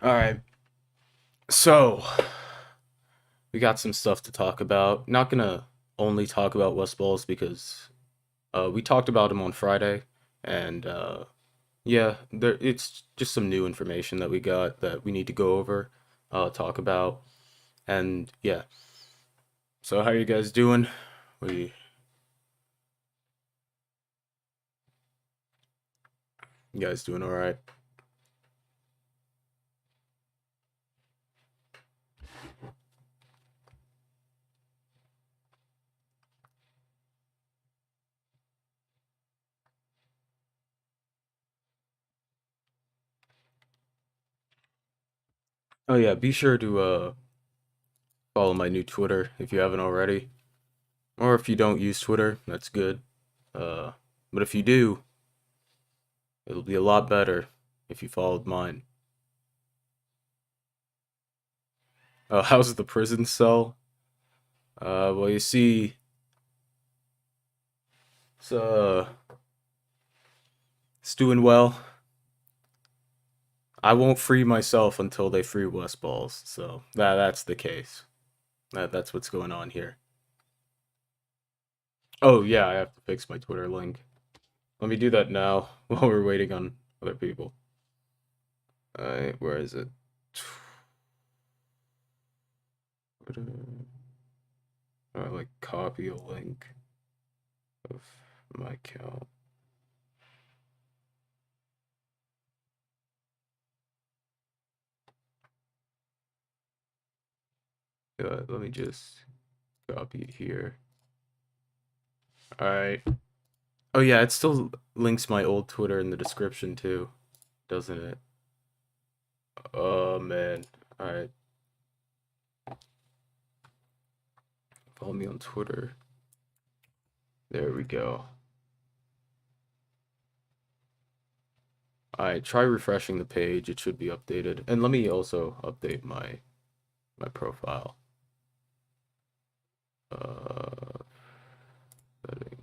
Alright, so we got some stuff to talk about. Not gonna only talk about westballz because we talked about him on Friday, and yeah, it's just some new information that we got that we need to go over, talk about, and yeah. So how are you guys doing? We You guys doing all right? Oh yeah, be sure to follow my new Twitter if you haven't already, or if you don't use Twitter, that's good. Uh, but if you do, it'll be a lot better if you followed mine. How's the prison cell? Well, you see, it's, uh, it's doing well. I won't free myself until they free westballz, so that's the case. That's what's going on here. Oh yeah, I have to fix my Twitter link. Let me do that now while we're waiting on other people. Alright, where is it? Like copy a link of my account. Let me just copy it here. Alright. Oh yeah, it still links my old Twitter in the description too, doesn't it? Oh man. Alright. Follow me on Twitter. There we go. Alright, try refreshing the page. It should be updated. And let me also update my profile. Uh Settings.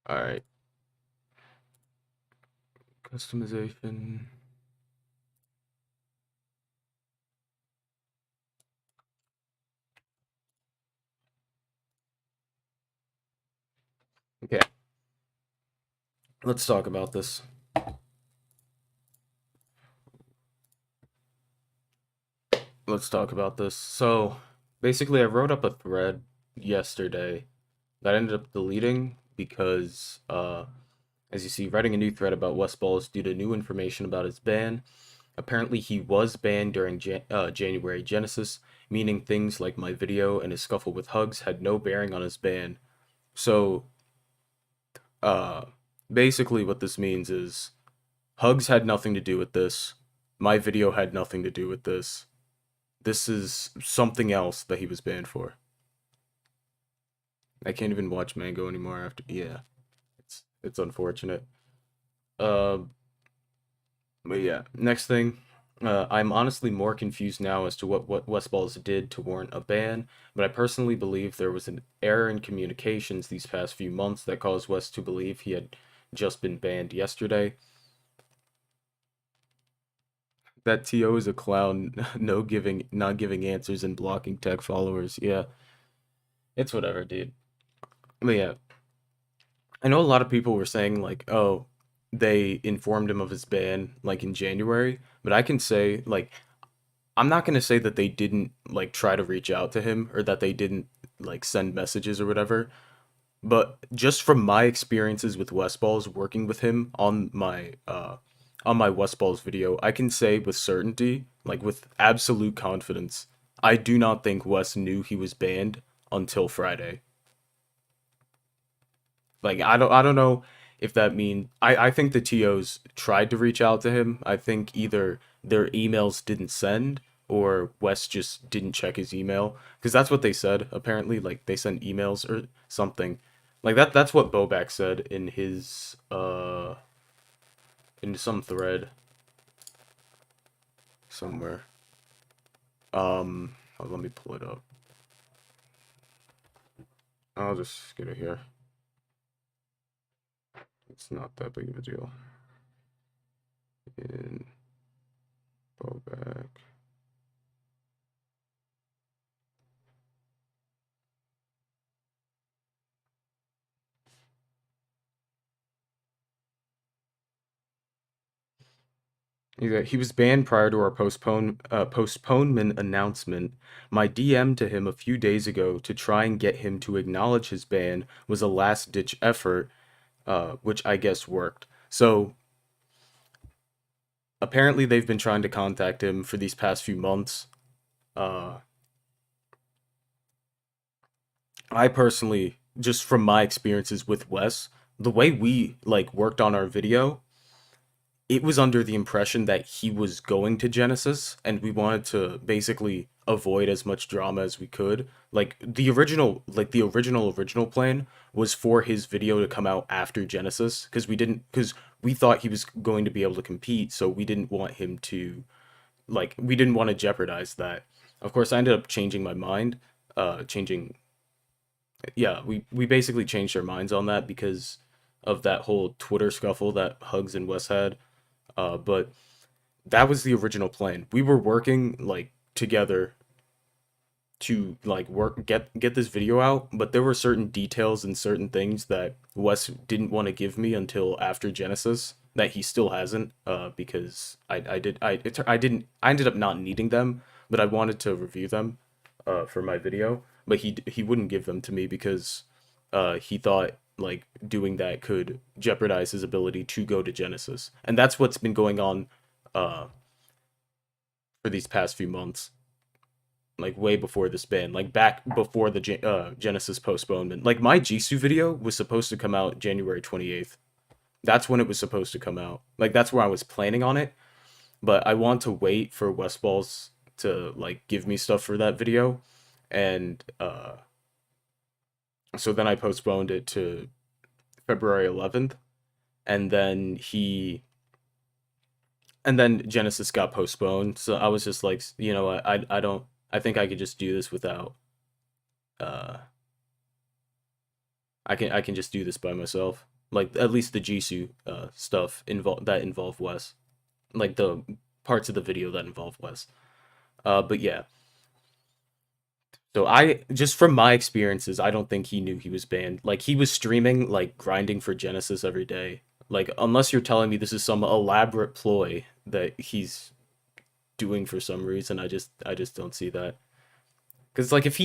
Alright. Customization. Okay. Let's talk about this. Let's talk about this. So, basically I wrote up a thread yesterday that I ended up deleting because as you see, writing a new thread about westballz due to new information about his ban. Apparently, he was banned during January Genesis, meaning things like my video and his scuffle with Hugs had no bearing on his ban. So, uh, basically, what this means is Hugs had nothing to do with this. My video had nothing to do with this. This is something else that he was banned for. I can't even watch Mango anymore after. Yeah, it's unfortunate. Uh, but yeah, next thing. I'm honestly more confused now as to what westballz did to warrant a ban, but I personally believe there was an error in communications these past few months that caused West to believe he had just been banned yesterday. That TO is a clown, not giving answers and blocking tech followers. Yeah, it's whatever, dude. But yeah, I know a lot of people were saying like, oh, they informed him of his ban like in January, but I can say like I'm not gonna say that they didn't like try to reach out to him or that they didn't like send messages or whatever. But just from my experiences with westballz working with him on my westballz video, I can say with certainty, like with absolute confidence, I do not think West knew he was banned until Friday. Like I don't know if that mean I think the TOs tried to reach out to him. I think either their emails didn't send or West just didn't check his email because that's what they said apparently, like they sent emails or something. Like that's what Bobak said in some thread somewhere. Oh, let me pull it up. I'll just get it here. It's not that big of a deal. In go back. He was banned prior to our postponement announcement. My DM to him a few days ago to try and get him to acknowledge his ban was a last-ditch effort, which I guess worked. So apparently they've been trying to contact him for these past few months. Uh, I personally, just from my experiences with Wes, the way we like worked on our video, it was under the impression that he was going to Genesis, and we wanted to basically avoid as much drama as we could. Like the original plan was for his video to come out after Genesis, because we thought he was going to be able to compete, so we didn't want him to we didn't want to jeopardize that. Of course, I ended up changing my mind, changing yeah, we basically changed our minds on that because of that whole Twitter scuffle that Hugs and Wes had. But that was the original plan. We were working like together to like work get this video out, but there were certain details and certain things that Wes didn't want to give me until after Genesis that he still hasn't because I didn't I ended up not needing them, but I wanted to review them for my video, but he wouldn't give them to me because he thought like doing that could jeopardize his ability to go to Genesis. And that's what's been going on uh for these past few months, like way before this ban, like back before the Genesis postponement. Like my Jisoo video was supposed to come out January 28th. That's when it was supposed to come out. Like that's where I was planning on it, but I want to wait for westballz to like give me stuff for that video, and so then I postponed it to February 11th, and then Genesis got postponed. So I was just like, you know, I don't I think I could just do this without uh I can just do this by myself. Like at least the Jisoo stuff involve Wes. Like the parts of the video that involve Wes. But yeah. So I just from my experiences, I don't think he knew he was banned. Like he was streaming like grinding for Genesis every day. Like unless you're telling me this is some elaborate ploy that he's doing for some reason, I just don't see that. Cuz like if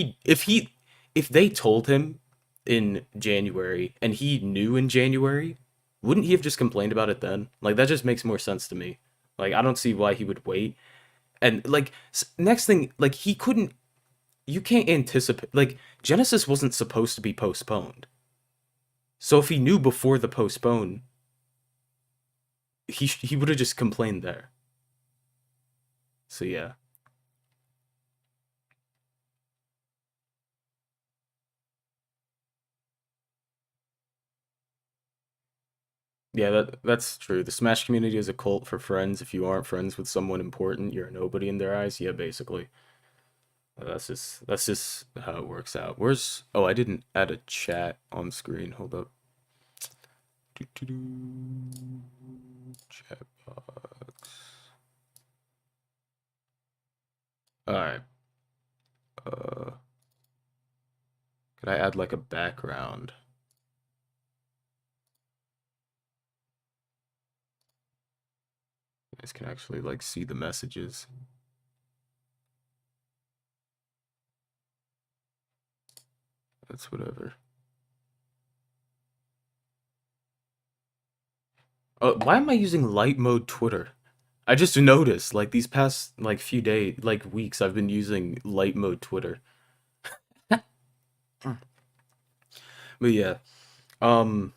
they told him in January and he knew in January, wouldn't he have just complained about it then? Like that just makes more sense to me. Like I don't see why he would wait. And like next thing, like he couldn't you can't anticipate like Genesis wasn't supposed to be postponed. So if he knew before the postpone, he would have just complained there. So yeah. Yeah, that's true. The Smash community is a cult for friends. If you aren't friends with someone important, you're a nobody in their eyes. Yeah, basically. That's just how it works out. Where's Oh, I didn't add a chat on screen. Hold up. Doo-doo-doo. Chat box. All right. Uh, could I add like a background? You guys can actually like see the messages. That's whatever. Oh, why am I using light mode Twitter? I just noticed like these past like few days, like weeks, I've been using light mode Twitter. But yeah, um,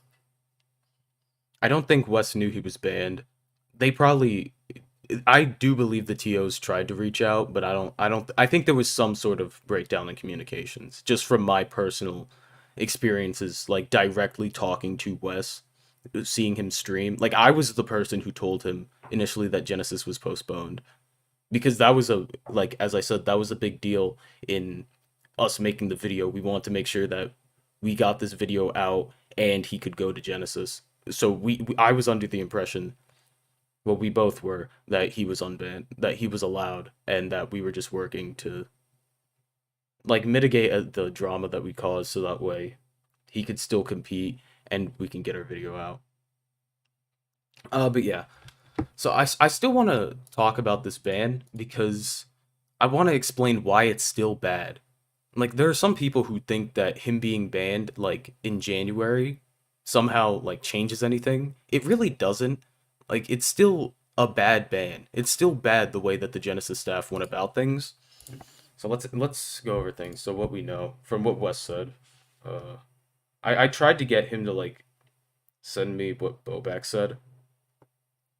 I don't think Wes knew he was banned. They probably, I do believe the TOs tried to reach out, but I think there was some sort of breakdown in communications, just from my personal experiences, like directly talking to Wes, seeing him stream. Like I was the person who told him initially that Genesis was postponed. because that was a, like, as I said, that was a big deal in us making the video. We wanted to make sure that we got this video out and he could go to Genesis. So I was under the impression, well, we both were, that he was unbanned, that he was allowed, and that we were just working to like mitigate the drama that we caused, so that way he could still compete and we can get our video out. But yeah, so I still want to talk about this ban because I want to explain why it's still bad. Like, there are some people who think that him being banned like in January somehow like changes anything. It really doesn't. Like, it's still a bad ban. It's still bad the way that the Genesis staff went about things. So let's go over things. So what we know from what Wes said. Uh, I tried to get him to like send me what Bobak said.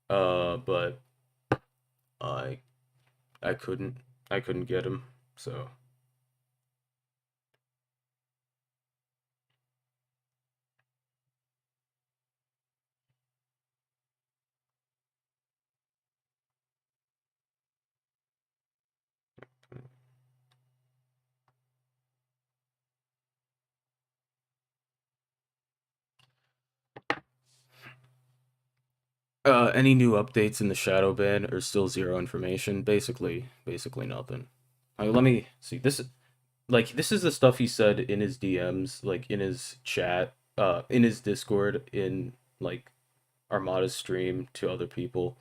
But I I couldn't I couldn't get him. So any new updates in the shadow ban are still zero information. Basically nothing. Let me see. This is the stuff he said in his DMs, like in his chat, in his Discord, in like Armada's stream to other people.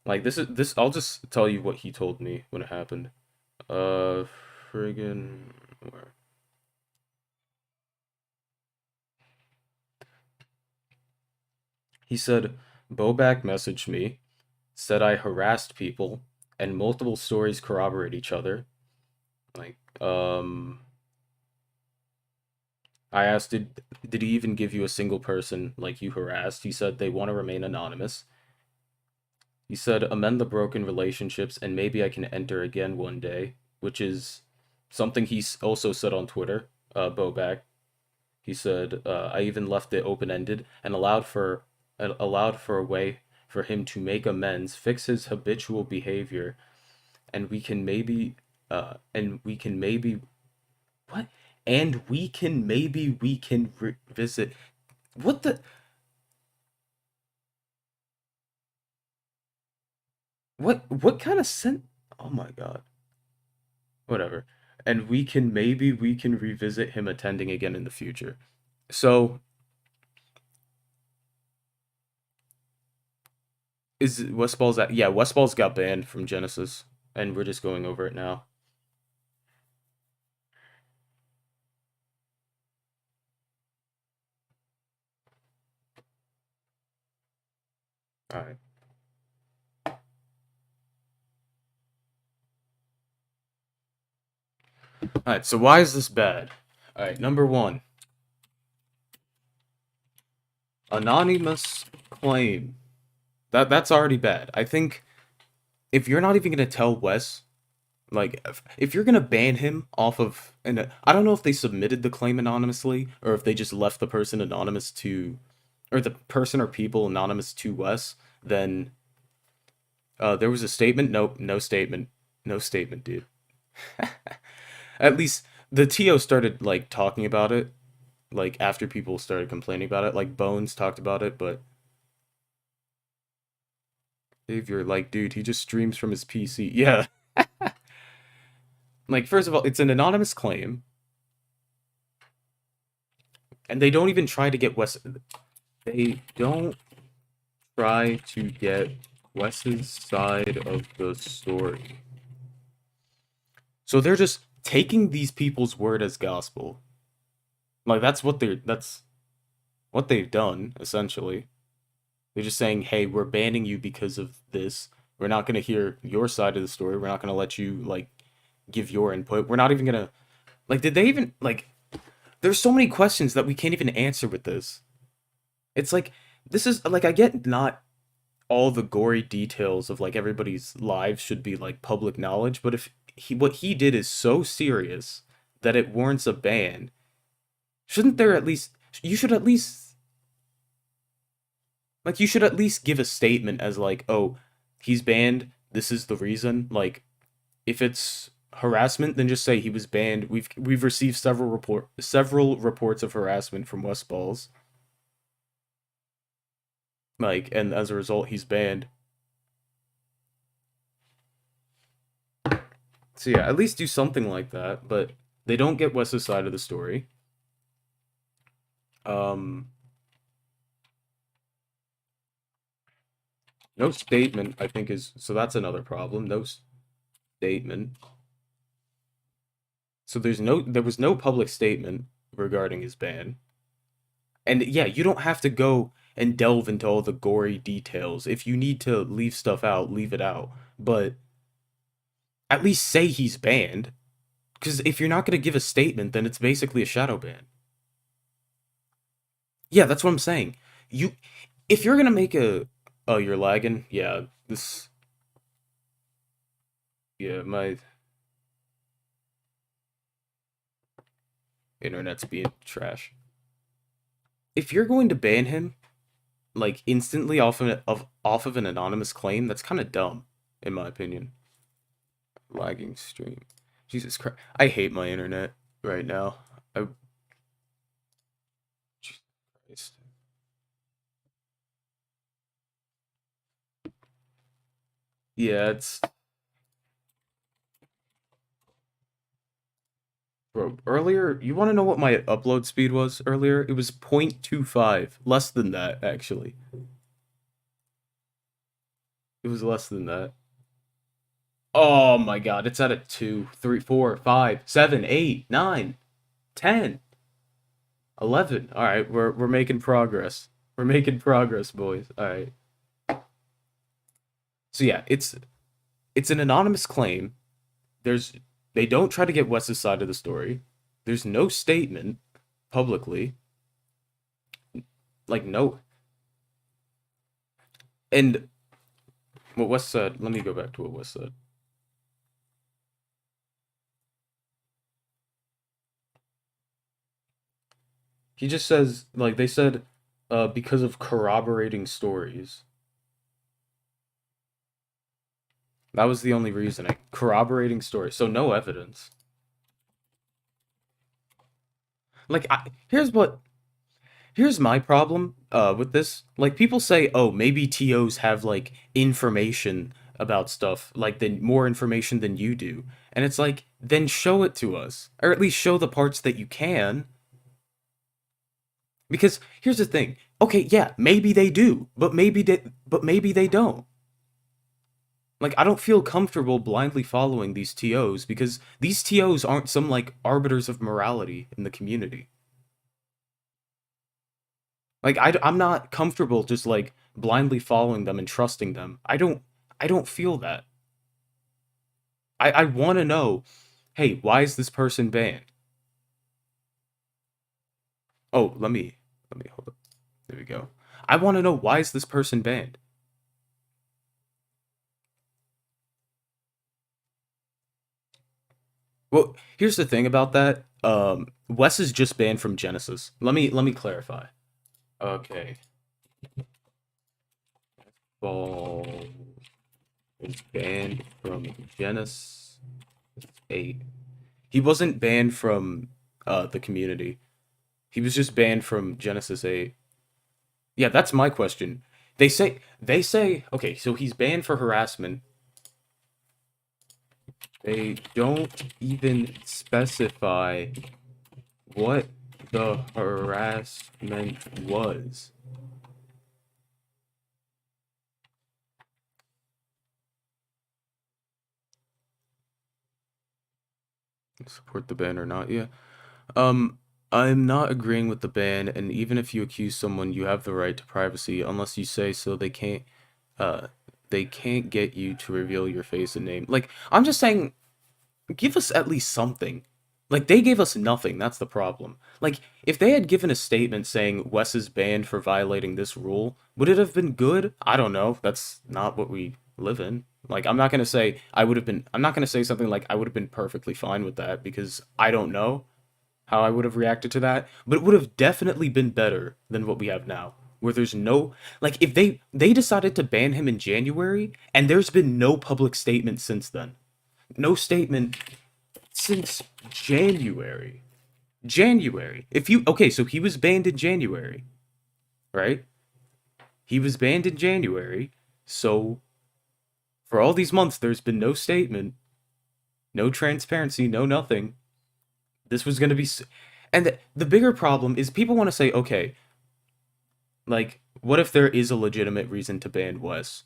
Like, this. I'll just tell you what he told me when it happened. Uh, friggin' where? He said, Bobak messaged me, said I harassed people, and multiple stories corroborate each other. Like, I asked, did he even give you a single person like you harassed? He said they want to remain anonymous. He said, amend the broken relationships and maybe I can enter again one day, which is something he's also said on Twitter, Bobak. He said, I even left it open-ended and allowed for a way for him to make amends, fix his habitual behavior, and we can maybe what? And we can revisit what the what kind of sent? Oh my god. Whatever. And we can revisit him attending again in the future. So is westballz that? Yeah, westballz got banned from Genesis, and we're just going over it now. All right. All right. So why is this bad? All right. Number one, anonymous claim. That's already bad. I think if you're not even gonna tell Wes, like, if you're gonna ban him off of, and I don't know if they submitted the claim anonymously or if they just left the person anonymous to, or the person or people anonymous to Wes, then there was a statement. Nope, no statement, no statement, dude. At least the TO started like talking about it, like after people started complaining about it. Like Bones talked about it, but if you're like, dude, he just streams from his PC. Yeah, like first of all, it's an anonymous claim, and they don't even try to get Wes. They don't try to get Wes's side of the story. So they're just taking these people's word as gospel. Like that's what they've done essentially. They're just saying, "Hey, we're banning you because of this. We're not going to hear your side of the story. We're not going to let you like give your input. We're not even going to like did they even like there's so many questions that we can't even answer with this. It's like this is like I get not all the gory details of like everybody's lives should be like public knowledge, but if he what he did is so serious that it warrants a ban, shouldn't there at least you should at least like you should at least give a statement as like, "Oh, he's banned this is the reason. Like, if it's harassment, then just say he was banned. We've received several reports of harassment from westballz. Like, and as a result, he's banned. So yeah, at least do something like that. But they don't get Wes's side of the story. Um, no statement, I think is so that's another problem. No statement. So there was no public statement regarding his ban. And yeah, you don't have to go and delve into all the gory details. If you need to leave stuff out, leave it out. But at least say he's banned. Because if you're not going to give a statement, then it's basically a shadow ban. Yeah, that's what I'm saying. You, if you're gonna make a, oh, you're lagging. Yeah, this, yeah, my internet's being trash. If you're going to ban him, like instantly off of an anonymous claim, that's kind of dumb, in my opinion. Lagging stream. Jesus Christ, I hate my internet right now. I, Jesus Christ. Yeah, it's bro. Earlier, you want to know what my upload speed was earlier? It was 0.25, less than that actually. It was less than that. Oh my god, it's at a 2, 3, 4, 5, 7, 8, 9, 10, 11. Alright, we're making progress. We're making progress, boys. Alright. So yeah, it's an anonymous claim. There's they don't try to get Wes's side of the story. There's no statement publicly. Like no and what Wes said, let me go back to what Wes said. He just says, like, they said, because of corroborating stories. That was the only reasoning. Corroborating stories. So no evidence. Like, here's my problem, with this. Like, people say, oh, maybe TOs have, like, information about stuff, like, more information than you do. And it's like, then show it to us. Or at least show the parts that you can. Because here's the thing. Okay, yeah, maybe they do, but maybe they don't. Like, I don't feel comfortable blindly following these TOs because these TOs aren't some like arbiters of morality in the community. Like, I'm not comfortable just like blindly following them and trusting them. I don't feel that. I want to know, hey, why is this person banned? Oh, let me hold up. There we go. I want to know, why is this person banned? Well, here's the thing about that. Wes is just banned from Genesis. Let me clarify. Okay. Ball is banned from Genesis 8. He wasn't banned from the community. He was just banned from Genesis 8. Yeah, that's my question. They say okay, so he's banned for harassment. They don't even specify what the harassment was. Support the ban or not? Yeah. Um, I'm not agreeing with the ban, and even if you accuse someone, you have the right to privacy unless you say so. Uh, they can't get you to reveal your face and name. Like, I'm just saying, give us at least something. Like, they gave us nothing. That's the problem. Like, if they had given a statement saying Wes is banned for violating this rule, would it have been good? I don't know. That's not what we live in. Like, I'm not gonna say I would have been. I'm not gonna say something like I would have been perfectly fine with that because I don't know how I would have reacted to that, but it would have definitely been better than what we have now. where there's no, like, if they decided to ban him in January and there's been no public statement since then. No statement since January. January. If you Okay, so he was banned in January, right? He was banned in January. So for all these months there's been no statement, no transparency, no nothing. This was going to be and the bigger problem is people want to say, okay, like, what if there is a legitimate reason to ban Wes?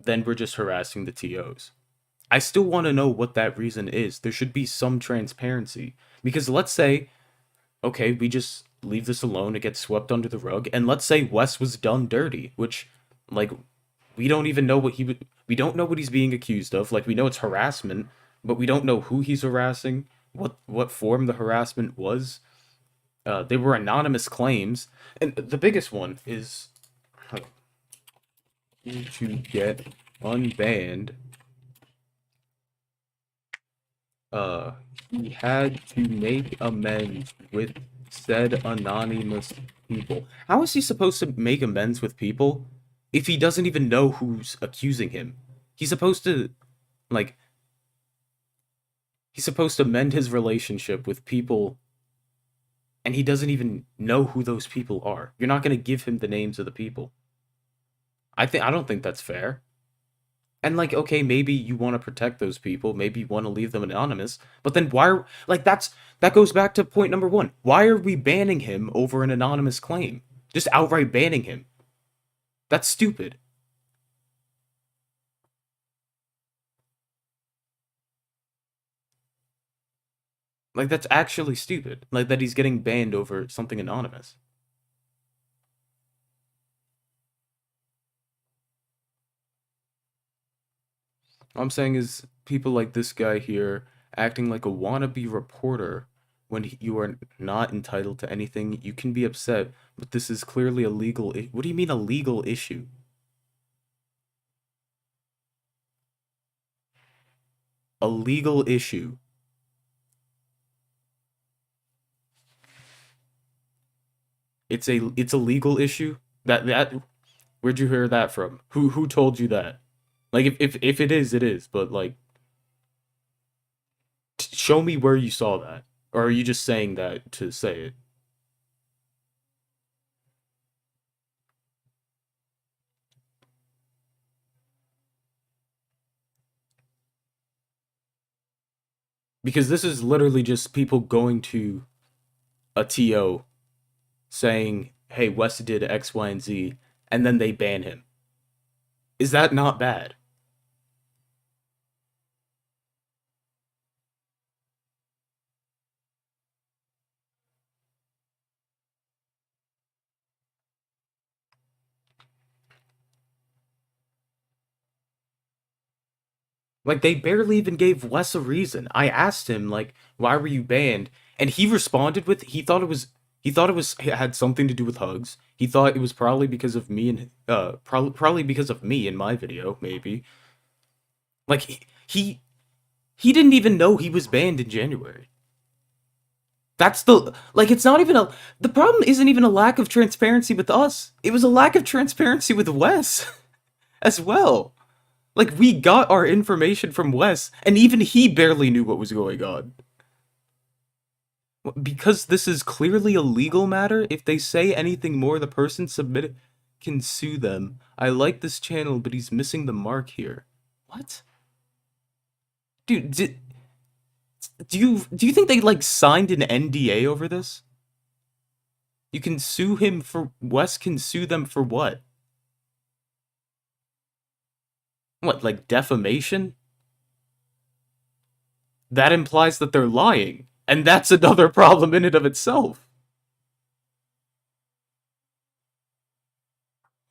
Then we're just harassing the TOs. I still want to know what that reason is. There should be some transparency. Because let's say, okay, we just leave this alone, it gets swept under the rug, and let's say Wes was done dirty, which, like, we don't even know what we don't know what he's being accused of. Like, we know it's harassment, but we don't know who he's harassing, what form the harassment was. They were anonymous claims, and the biggest one is to get unbanned. Uh, he had to make amends with said anonymous people. How is he supposed to make amends with people if he doesn't even know who's accusing him? He's supposed to, like, he's supposed to mend his relationship with people, and he doesn't even know who those people are. You're not going to give him the names of the people. I don't think that's fair. And, like, okay, maybe you want to protect those people, maybe you want to leave them anonymous, but then why are, like, that goes back to point number one. Why are we banning him over an anonymous claim? Just outright banning him. That's stupid. Like, that's actually stupid. Like, that he's getting banned over something anonymous. All I'm saying is people like this guy here acting like a wannabe reporter when you are not entitled to anything. You can be upset, but this is clearly a legal what do you mean a legal issue? A legal issue. It's a legal issue? That where'd you hear that from? Who told you that? Like, if it is, it is, but, like, show me where you saw that. Or are you just saying that to say it? Because this is literally just people going to a TO saying, "Hey, Wes did X, Y, and Z," and then they ban him. Is that not bad? Like, they barely even gave Wes a reason. I asked him, like, "Why were you banned?" And he responded with, he thought it was it had something to do with hugs. He thought it was probably because of me and probably because of me in my video, maybe. Like, he didn't even know he was banned in January. That's the, like, it's not even a, the problem isn't even a lack of transparency with us. It was a lack of transparency with Wes as well. Like, we got our information from Wes, and even he barely knew what was going on. Because this is clearly a legal matter, if they say anything more, the person submitted can sue them. I like this channel, but he's missing the mark here. What? Dude, do you think they, like, signed an NDA over this? You can sue him for, Wes can sue them for what? What, like defamation? That implies that they're lying, and that's another problem in and of itself.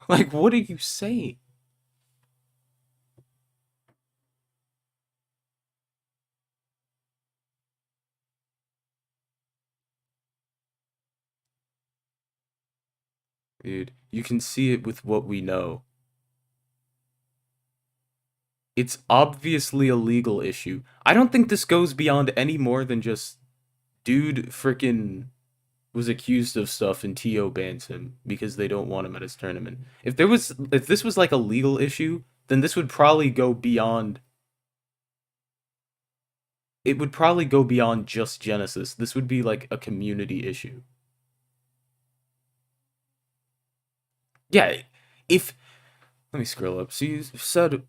Like, what are you saying? Dude, you can see it with what we know. It's obviously a legal issue. I don't think this goes beyond any more than just dude freaking was accused of stuff and TO bans him because they don't want him at his tournament. If this was like a legal issue, then this would probably go beyond it would probably go beyond just Genesis. This would be like a community issue. Yeah, if let me scroll up. So you said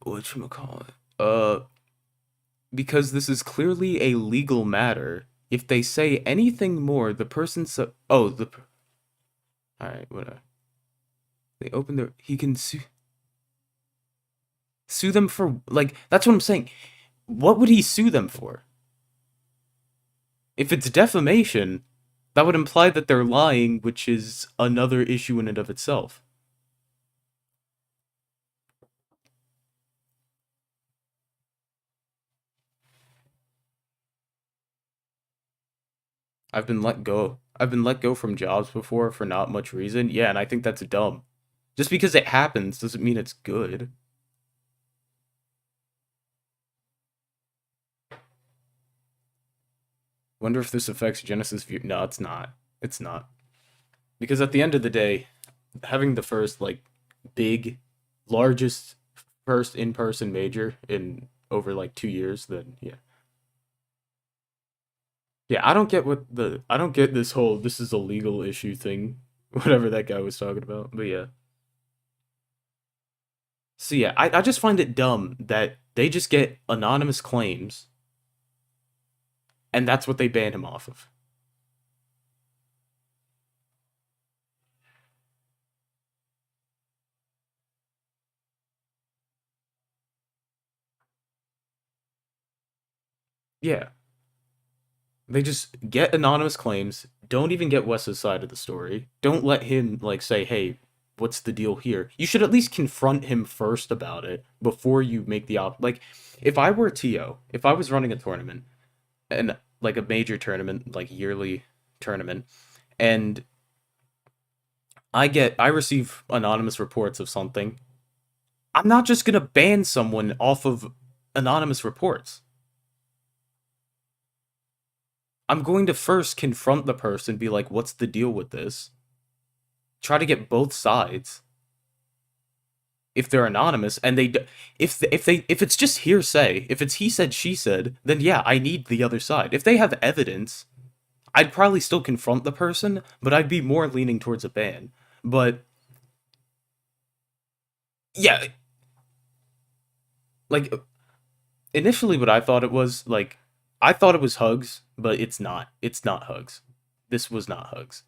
whatchamacallit? Because this is clearly a legal matter. If they say anything more, the person all right, whatever. They open their he can sue them for like that's what I'm saying. What would he sue them for? If it's defamation, that would imply that they're lying, which is another issue in and of itself. I've been let go. I've been let go from jobs before for not much reason. Yeah, and I think that's dumb. Just because it happens doesn't mean it's good. Wonder if this affects Genesis view. No, it's not. It's not. Because at the end of the day, having the first like big, largest first in-person major in over like 2 years, then yeah. Yeah, I don't get this whole this is a legal issue thing, whatever that guy was talking about. But yeah. So yeah, I just find it dumb that they just get anonymous claims and that's what they ban him off of. Yeah. They just get anonymous claims, don't even get Wes's side of the story. Don't let him like say, "Hey, what's the deal here?" You should at least confront him first about it before you make the like if I were a TO, if I was running a tournament and like a major tournament, like yearly tournament, and I receive anonymous reports of something, I'm not just going to ban someone off of anonymous reports. I'm going to first confront the person, be like, what's the deal with this? Try to get both sides. If they're anonymous and if it's just hearsay, if it's he said she said, then yeah, I need the other side. If they have evidence, I'd probably still confront the person, but I'd be more leaning towards a ban. But yeah, like initially what I thought it was, like I thought it was hugs, but it's not. It's not hugs. This was not hugs.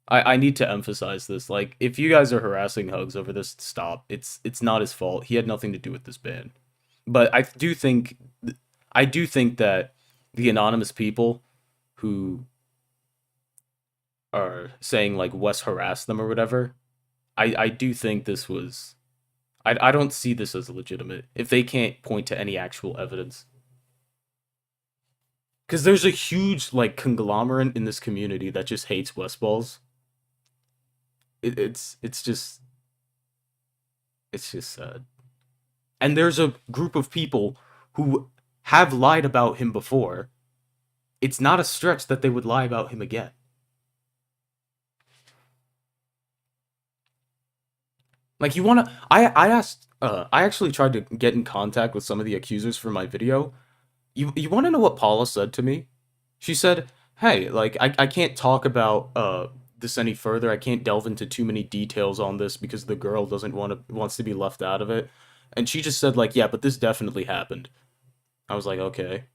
I need to emphasize this. Like, if you guys are harassing Hugs over this, stop. It's not his fault. He had nothing to do with this ban. But I do think that the anonymous people who are saying like Wes harassed them or whatever, I do think this was I don't see this as legitimate if they can't point to any actual evidence. Because there's a huge like conglomerate in this community that just hates westballz. It's just sad. And there's a group of people who have lied about him before. It's not a stretch that they would lie about him again. Like you wanna I asked I actually tried to get in contact with some of the accusers for my video. You wanna know what Paula said to me? She said, "Hey, like I can't talk about this any further. I can't delve into too many details on this because the girl doesn't wants to be left out of it." And she just said like, "Yeah, but this definitely happened." I was like, "Okay."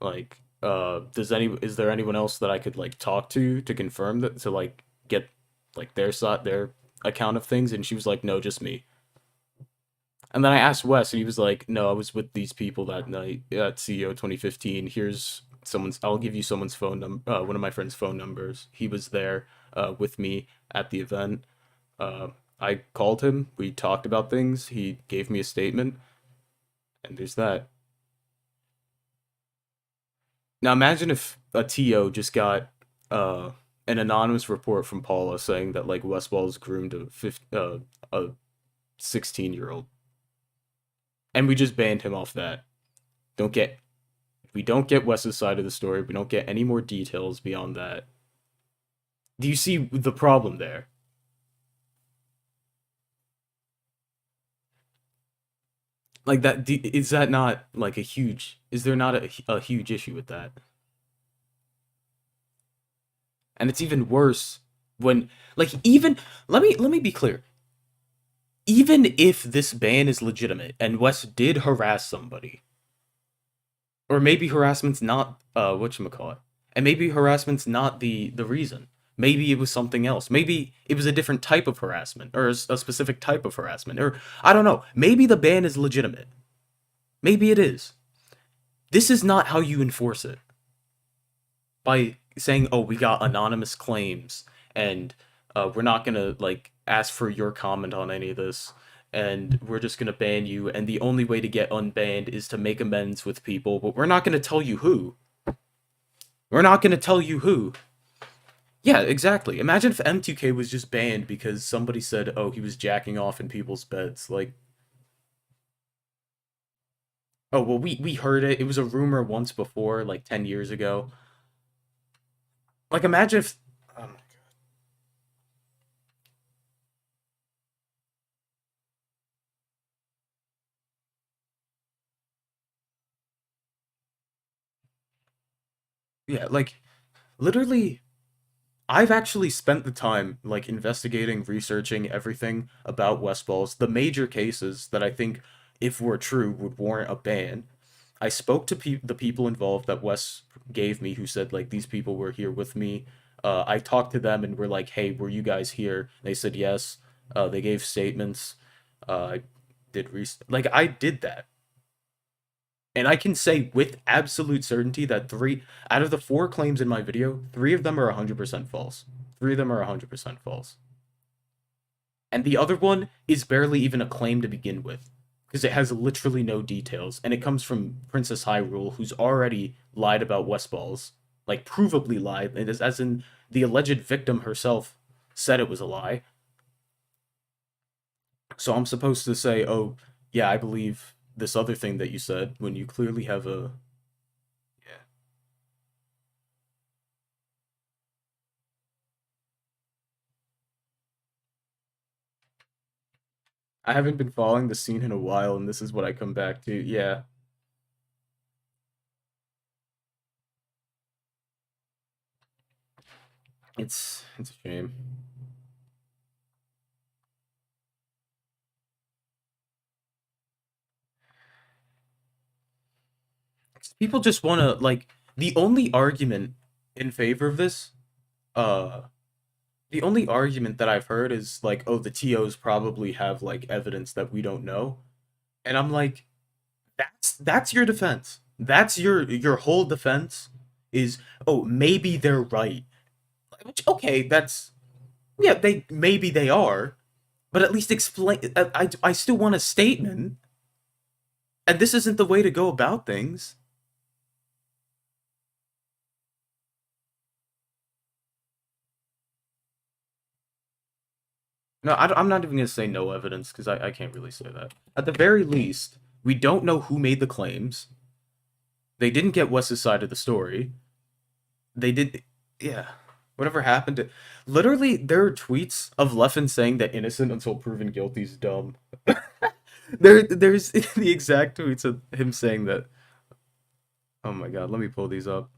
Like, is there anyone else that I could like talk to confirm that to like get like their account of things? And she was like, "No, just me." And then I asked Wes, and he was like, "No, I was with these people that night at CEO 2015. Here's someone's. I'll give you someone's phone number. One of my friend's phone numbers. He was there with me at the event. I called him. We talked about things. He gave me a statement, and there's that. Now imagine if a TO just got an anonymous report from Paula saying that like westballz groomed a 16-year-old, and we just banned him off that. Don't get We don't get Wes's side of the story. We don't get any more details beyond that. Do you see the problem there? Like that, is that not like a huge? Is there not a huge issue with that? And it's even worse when, like, even let me be clear. Even if this ban is legitimate and Wes did harass somebody, or maybe harassment's not whatchamacallit, and maybe harassment's not the reason. Maybe it was something else. Maybe it was a different type of harassment, or a specific type of harassment, or I don't know. Maybe the ban is legitimate. Maybe it is. This is not how you enforce it. By saying, "Oh, we got anonymous claims, and we're not gonna like ask for your comment on any of this, and we're just gonna ban you. And the only way to get unbanned is to make amends with people, but we're not gonna tell you who. We're not gonna tell you who." Yeah, exactly. Imagine if M2K was just banned because somebody said, "Oh, he was jacking off in people's beds." Like, oh well, we heard it. It was a rumor once before, like 10 years ago. Like, imagine if. Oh my Yeah, like literally I've actually spent the time like investigating, researching everything about westballz, the major cases that I think, if were true, would warrant a ban. I spoke to the people involved that Wes gave me, who said like these people were here with me. I talked to them and were like, "Hey, were you guys here?" They said yes. They gave statements. I did like I did that. And I can say with absolute certainty that three out of the four claims in my video, three of them are 100% false. Three of them are 100% false. And the other one is barely even a claim to begin with, because it has literally no details. And it comes from Princess Hyrule, who's already lied about westballz. Like, provably lied, as in the alleged victim herself said it was a lie. So I'm supposed to say, "Oh, yeah, I believe this other thing that you said," when you clearly have a. Yeah. I haven't been following the scene in a while, and this is what I come back to. Yeah, it's a shame. People just want to like the only argument in favor of this. Uh, the only argument that I've heard is like, "Oh, the TOs probably have like evidence that we don't know," and I'm like, that's your defense. That's your whole defense is, "Oh, maybe they're right." Which, okay, that's yeah, they maybe they are, but at least explain. I still want a statement, and this isn't the way to go about things. No, I'm not even gonna say no evidence because I can't really say that. At the very least, we don't know who made the claims. They didn't get Wes's side of the story. They did, yeah. Whatever happened to, literally, there are tweets of Leffen saying that innocent until proven guilty is dumb. There's the exact tweets of him saying that. Oh my god, let me pull these up.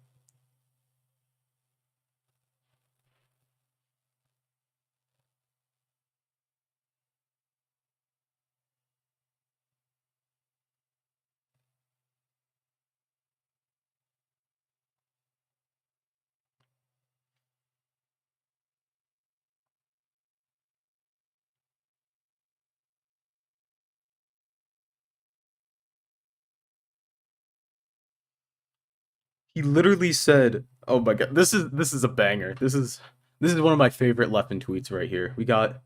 He literally said, "Oh my god, this is a banger. This is one of my favorite Leffen tweets right here. We got,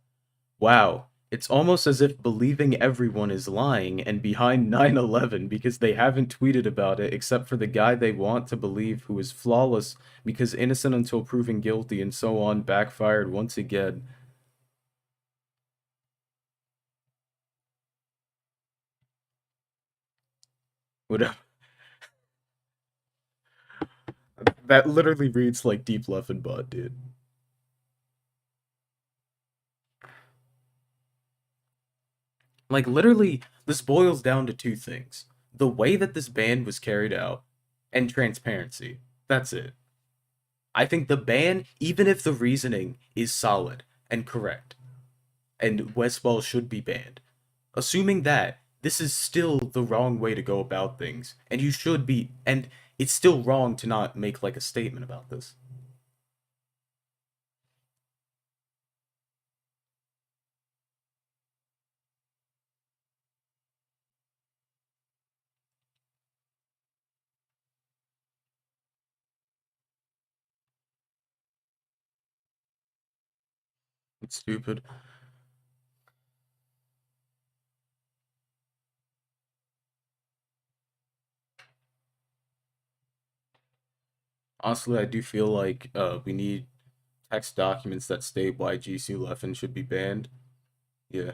wow, it's almost as if believing everyone is lying and behind 9/11 because they haven't tweeted about it except for the guy they want to believe who is flawless because innocent until proven guilty and so on backfired once again." Whatever. That literally reads like Deep Left and Butt, dude. Like literally, this boils down to two things: the way that this ban was carried out, and transparency. That's it. I think the ban, even if the reasoning is solid and correct, and westballz should be banned, assuming that this is still the wrong way to go about things, and you should be, and it's still wrong to not make like a statement about this. It's stupid. Honestly, I do feel like we need text documents that state why GC Leffen should be banned. Yeah.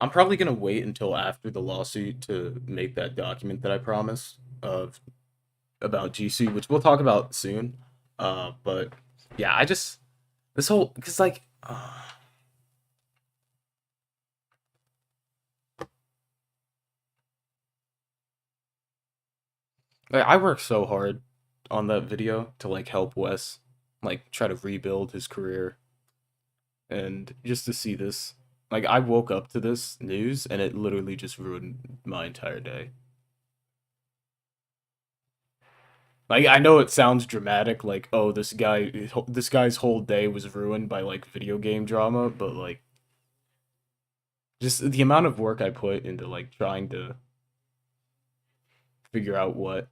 I'm probably gonna wait until after the lawsuit to make that document that I promised of about GC, which we'll talk about soon. But yeah, I just this whole because like I worked so hard on that video to like help Wes like try to rebuild his career, and just to see this, like I woke up to this news and it literally just ruined my entire day. Like I know it sounds dramatic, like oh this guy's whole day was ruined by like video game drama, but like just the amount of work I put into like trying to figure out what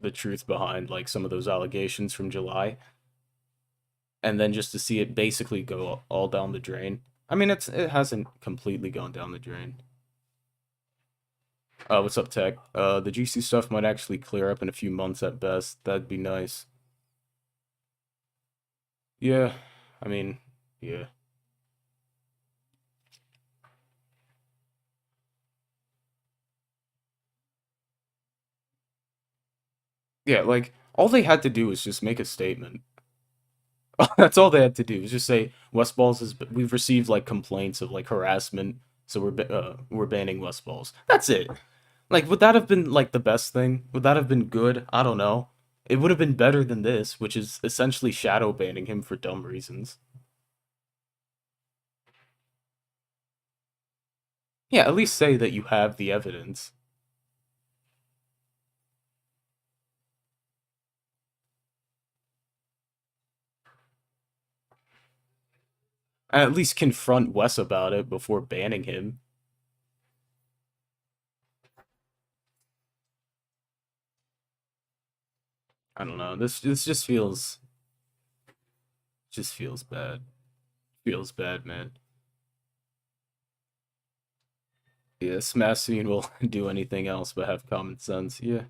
the truth behind like some of those allegations from July, and then just to see it basically go all down the drain. I mean, it hasn't completely gone down the drain. What's up, Tech? The GC stuff might actually clear up in a few months at best. That'd be nice. Yeah, I mean, yeah. Yeah, like all they had to do was just make a statement. That's all they had to do was just say westballz is. We've received like complaints of like harassment, so we're banning westballz. That's it. Like, would that have been like the best thing? Would that have been good? I don't know. It would have been better than this, which is essentially shadow banning him for dumb reasons. Yeah, at least say that you have the evidence. At least confront Wes about it before banning him. I don't know. This just feels bad. Feels bad, man. Yeah, Smassine will do anything else but have common sense. Yeah.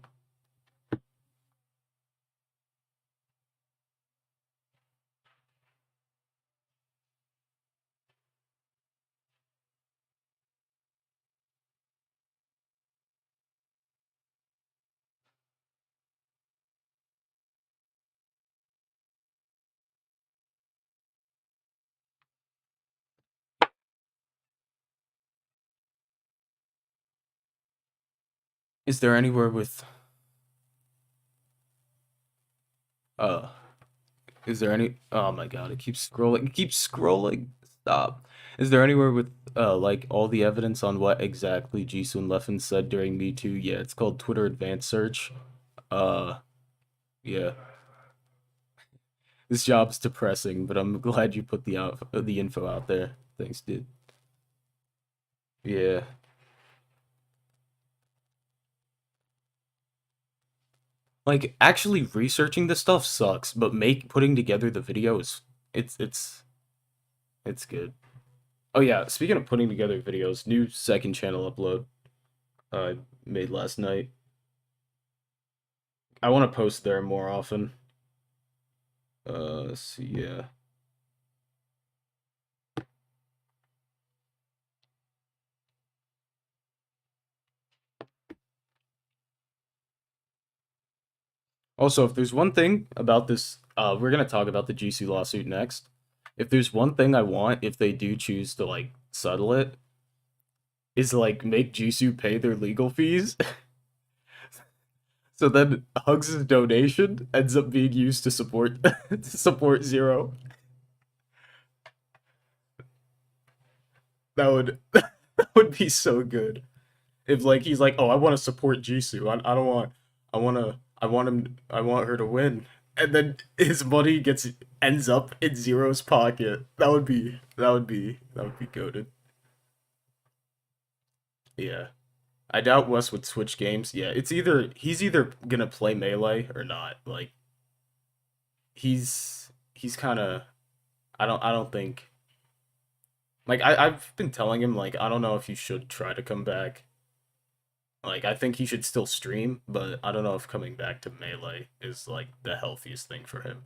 Is there anywhere with uh is there any oh my god, it keeps scrolling. It keeps scrolling. Stop. Is there anywhere with like all the evidence on what exactly Jisoo Leffen said during Me Too? Yeah, it's called Twitter Advanced Search. Uh yeah. This job's depressing, but I'm glad you put the info out there. Thanks, dude. Yeah. Like actually researching this stuff sucks, but make putting together the video is it's good. Oh yeah, speaking of putting together videos, new second channel upload I made last night. I want to post there more often. Let's see, yeah. Also, if there's one thing about this, we're gonna talk about the Jisoo lawsuit next. If there's one thing I want, if they do choose to like settle it, is like make Jisoo pay their legal fees. So then Hugs' donation ends up being used to support to support Zero. That would that would be so good. If like he's like, oh, I want to support Jisoo. I don't want I want her to win. And then his money gets ends up in Zero's pocket. That would be goated. Yeah. I doubt Wes would switch games. Yeah, it's either he's either gonna play melee or not. Like he's kind of I don't think like I've been telling him like I don't know if you should try to come back. Like I think he should still stream, but I don't know if coming back to melee is like the healthiest thing for him.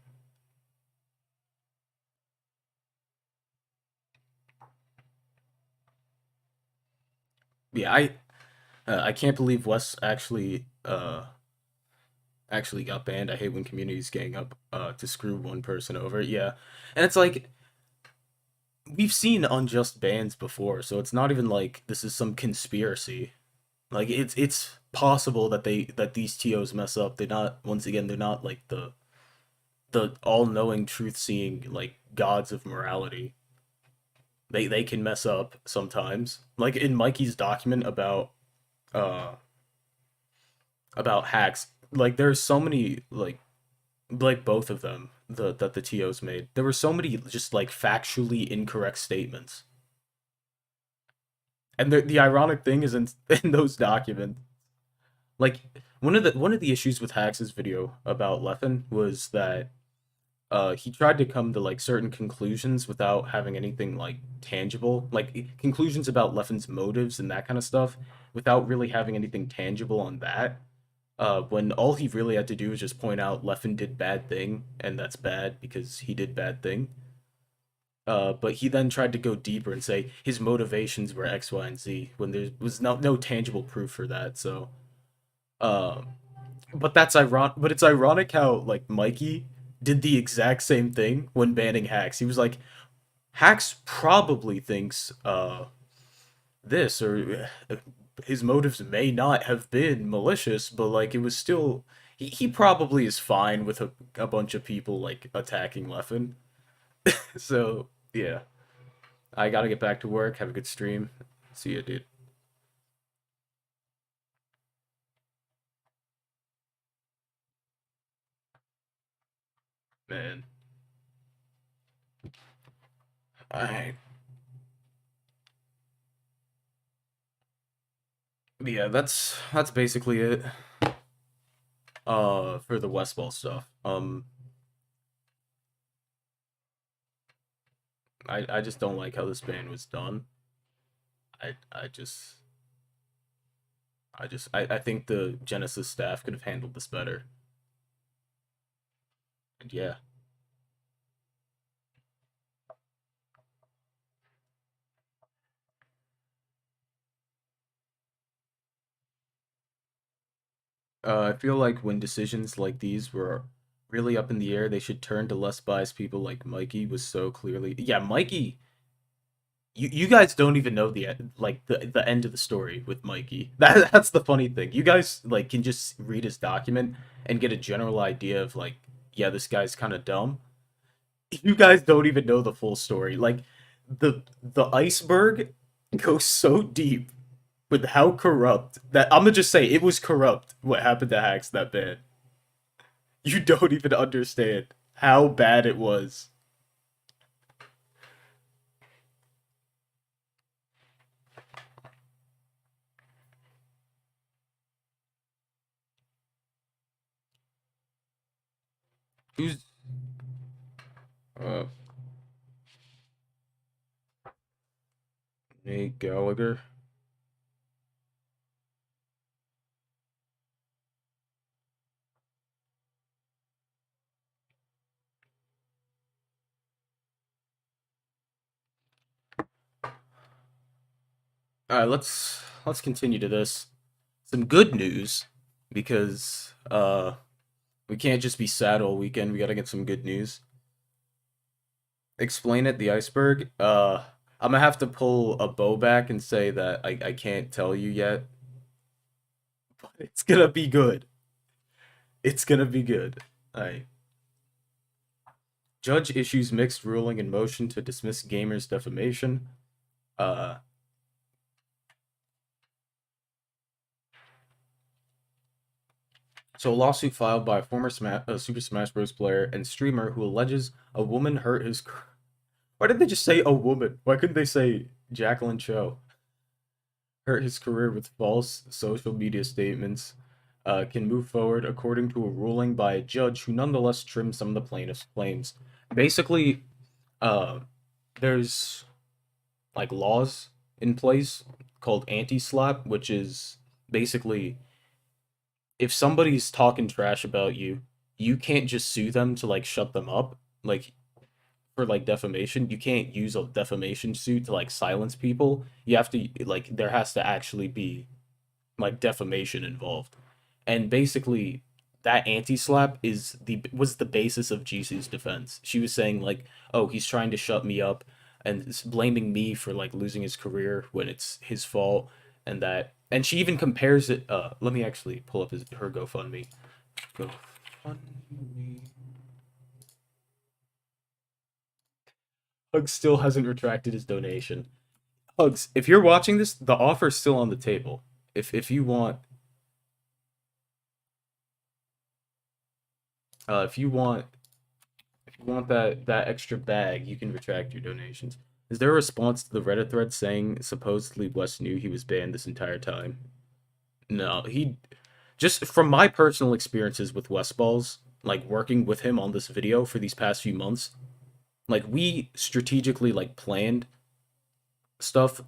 Yeah, I can't believe Wes actually got banned. I hate when communities gang up to screw one person over. Yeah. And it's like we've seen unjust bans before, so it's not even like this is some conspiracy. Like it's possible that these TOs mess up. They're not once again they're not like the all-knowing truth-seeing like gods of morality. They can mess up sometimes. Like in Mikey's document uh about hacks, like there's so many like both of them that the TOs made. There were so many just like factually incorrect statements. And the ironic thing is in those documents, like one of the issues with Hax's video about Leffen was that he tried to come to like certain conclusions without having anything like tangible, like conclusions about Leffen's motives and that kind of stuff, without really having anything tangible on that. When all he really had to do was just point out Leffen did bad thing, and that's bad because he did bad thing. But he then tried to go deeper and say his motivations were X, Y, and Z when there was no tangible proof for that. So, um, but that's ironic. But it's ironic how like Mikey did the exact same thing when banning Hacks. He was like, Hacks probably thinks this or his motives may not have been malicious, but like it was still he probably is fine with a bunch of people like attacking Leffen. So yeah, I gotta get back to work. Have a good stream. See ya, dude. Man. All right. Yeah, that's basically it. For the Westball stuff. I just don't like how this band was done. I I just I think the Genesis staff could have handled this better. And yeah. I feel like when decisions like these were really up in the air, they should turn to less biased people like Mikey was so clearly. Yeah, Mikey, you guys don't even know like the end of the story with Mikey. That's the funny thing. You guys like can just read his document and get a general idea of like, yeah, this guy's kind of dumb. You guys don't even know the full story. Like the iceberg goes so deep with how corrupt that I'm gonna just say it was corrupt what happened to Hacks that bad. You don't even understand how bad it was. Who's uh Nate Gallagher? All right, let's continue to this. Some good news because We can't just be sad all weekend. We gotta get some good news. Explain it, the iceberg. I'm gonna have to pull a bow back and say that I can't tell you yet, but it's gonna be good. It's gonna be good. Alright. Judge issues mixed ruling in motion to dismiss gamer's defamation. Uh, so a lawsuit filed by a former Super Smash Bros. Player and streamer who alleges a woman hurt his. Why did they just say a woman? Why couldn't they say Jacqueline Cho? Hurt his career with false social media statements. Can move forward according to a ruling by a judge who nonetheless trimmed some of the plaintiff's claims. Basically, uh, there's like laws in place called anti-slap, which is basically if somebody's talking trash about you, you can't just sue them to like shut them up. Like for like defamation, you can't use a defamation suit to like silence people. You have to like there has to actually be like defamation involved. And basically that anti-slap is the was the basis of Jisoo's defense. She was saying like, "Oh, he's trying to shut me up and blaming me for like losing his career when it's his fault." And that and she even compares it let me actually pull up her GoFundMe. GoFundMe. Hugs still hasn't retracted his donation. Hugs, if you're watching this, the offer's still on the table. If you want if you want if you want that extra bag, you can retract your donations. Is there a response to the Reddit thread saying supposedly West knew he was banned this entire time? No, he just from my personal experiences with westballz, like working with him on this video for these past few months, like we strategically like planned stuff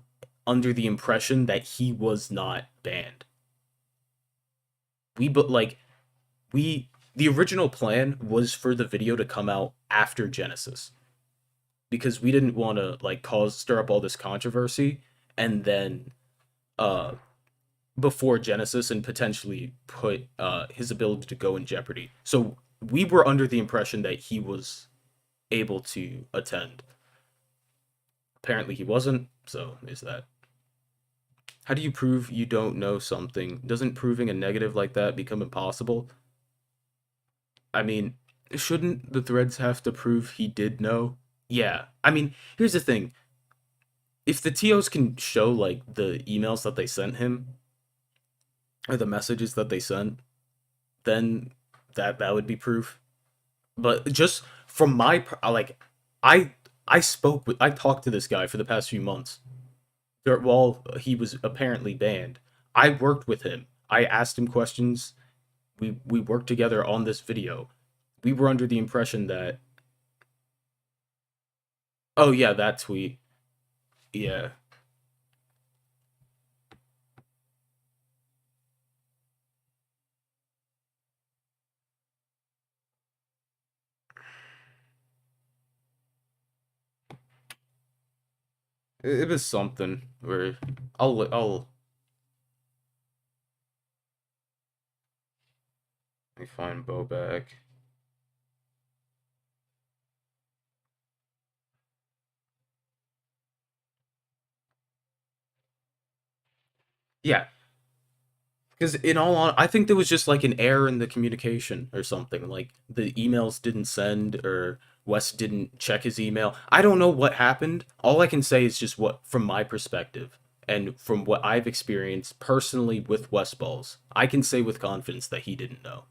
under the impression that he was not banned. We but like we the original plan was for the video to come out after Genesis because we didn't want to like cause stir up all this controversy and then uh before Genesis and potentially put his ability to go in jeopardy. So we were under the impression that he was able to attend. Apparently he wasn't, so is that. How do you prove you don't know something? Doesn't proving a negative like that become impossible? I mean, shouldn't the threads have to prove he did know? Yeah. I mean, here's the thing. If the TOs can show like the emails that they sent him or the messages that they sent, then that would be proof. But just from my like I I talked to this guy for the past few months while he was apparently banned. I worked with him. I asked him questions. We worked together on this video. We were under the impression that oh yeah, that tweet. Yeah. It was something where I'll let me find Bo back. Yeah, because in I think there was just like an error in the communication or something. Like the emails didn't send or Wes didn't check his email. I don't know what happened. All I can say is just what from my perspective and from what I've experienced personally with westballz. I can say with confidence that he didn't know.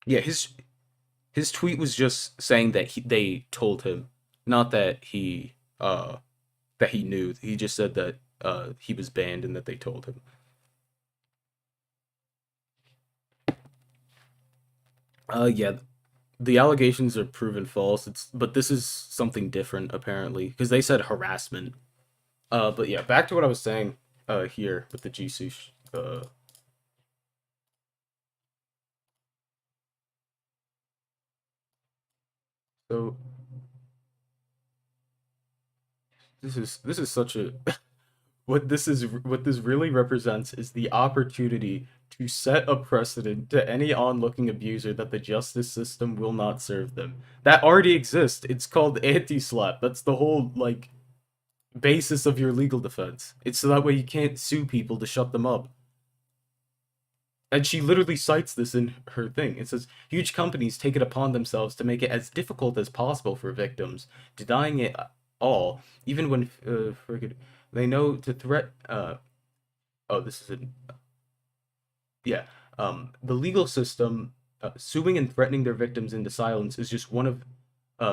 Yeah, his tweet was just saying that they told him, not that he knew. He just said that he was banned and that they told him. Yeah, the allegations are proven false. It's but this is something different apparently because they said harassment. But yeah, back to what I was saying. Here with the Jisoo. So This is such a what this really represents is the opportunity to set a precedent to any onlooking abuser that the justice system will not serve them. That already exists. It's called anti-slap. That's the whole like basis of your legal defense. It's so that way you can't sue people to shut them up. And she literally cites this in her thing. It says huge companies take it upon themselves to make it as difficult as possible for victims, denying it all, even when they know to threat. Oh, this is a yeah. The legal system, suing and threatening their victims into silence is just one of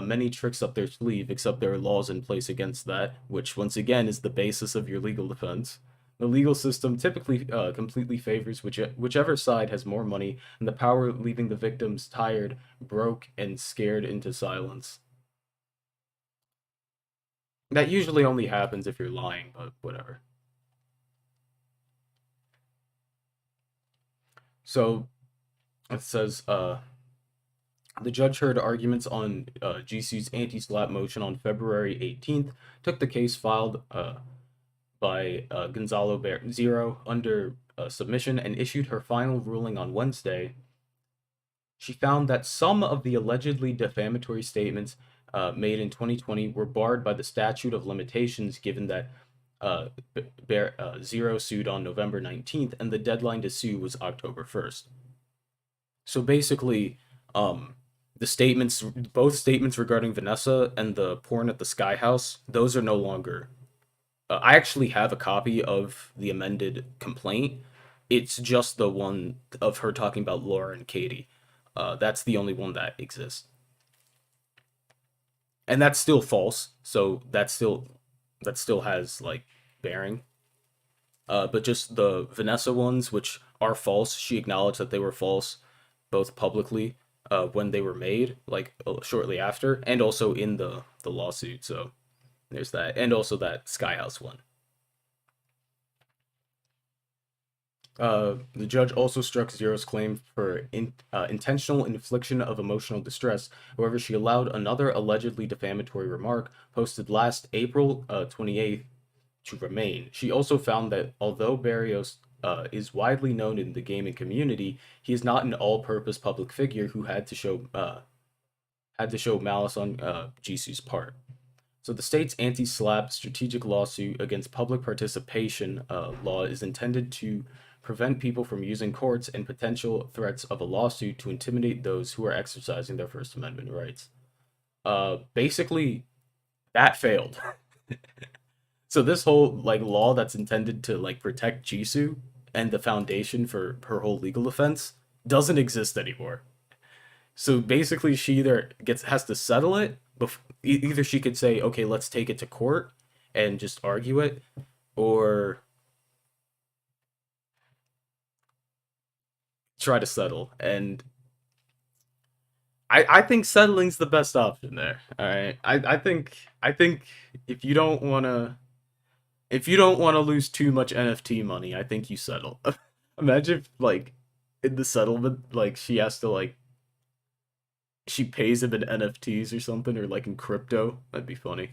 many tricks up their sleeve, except there are laws in place against that, which once again is the basis of your legal defense. The legal system typically completely favors whichever side has more money and the power, leaving the victims tired, broke, and scared into silence. That usually only happens if you're lying, but whatever. So it says the judge heard arguments on GC's anti-slap motion on February 18th, took the case filed by Gonzalo Zero under submission, and issued her final ruling on Wednesday. She found that some of the allegedly defamatory statements made in 2020 were barred by the statute of limitations, given that Zero sued on November 19th, and the deadline to sue was October 1st. So basically, the statements, both statements regarding Vanessa and the porn at the Sky House, those are no longer. I actually have a copy of the amended complaint. It's just the one of her talking about Laura and Katie. That's the only one that exists, and that's still false. So that still has like bearing. But just the Vanessa ones, which are false, she acknowledged that they were false, both publicly when they were made, like shortly after, and also in the lawsuit. So there's that, and also that Skyhouse one. The judge also struck Zero's claim for intentional infliction of emotional distress. However, she allowed another allegedly defamatory remark posted last April 28th to remain. She also found that although Barrios is widely known in the gaming community, he is not an all-purpose public figure who had to show malice on Jisoo's part. So the state's anti-SLAPP strategic lawsuit against public participation law is intended to prevent people from using courts and potential threats of a lawsuit to intimidate those who are exercising their First Amendment rights. Basically, that failed. So this whole like law that's intended to like protect Jisoo and the foundation for her whole legal defense doesn't exist anymore. So basically, she either gets has to settle it. Either she could say, "Okay, let's take it to court and just argue it," or try to settle. And I think settling's the best option there. All right, I think if you don't wanna if you don't want to lose too much NFT money, I think you settle. Imagine if, like, in the settlement, like, she has to, like, she pays him in NFTs or something, or, like, in crypto. That'd be funny.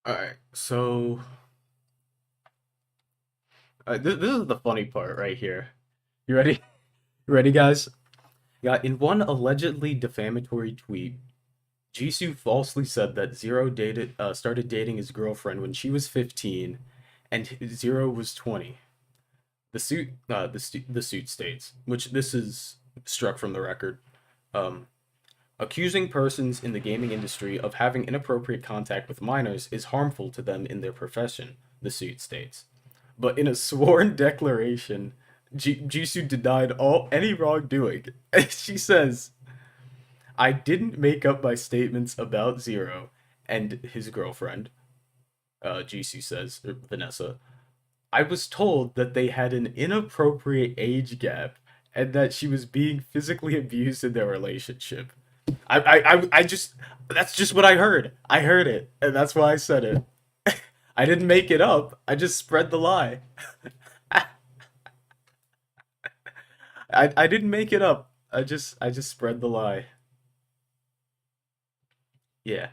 Alright, so, this is the funny part right here. You ready? You ready, guys? Yeah, in one allegedly defamatory tweet, Jisoo falsely said that started dating his girlfriend when she was 15 and Zero was 20. The suit states, which this is struck from the record. Um, Accusing persons in the gaming industry of having inappropriate contact with minors is harmful to them in their profession, the suit states. But in a sworn declaration, Jisoo denied all any wrongdoing. She says, "I didn't make up my statements about Zero and his girlfriend." Jisoo says, Vanessa. "I was told that they had an inappropriate age gap and that she was being physically abused in their relationship." I just That's just what I heard. I heard it, and that's why I said it. I didn't make it up. I just spread the lie. I didn't make it up. I just spread the lie. Yeah.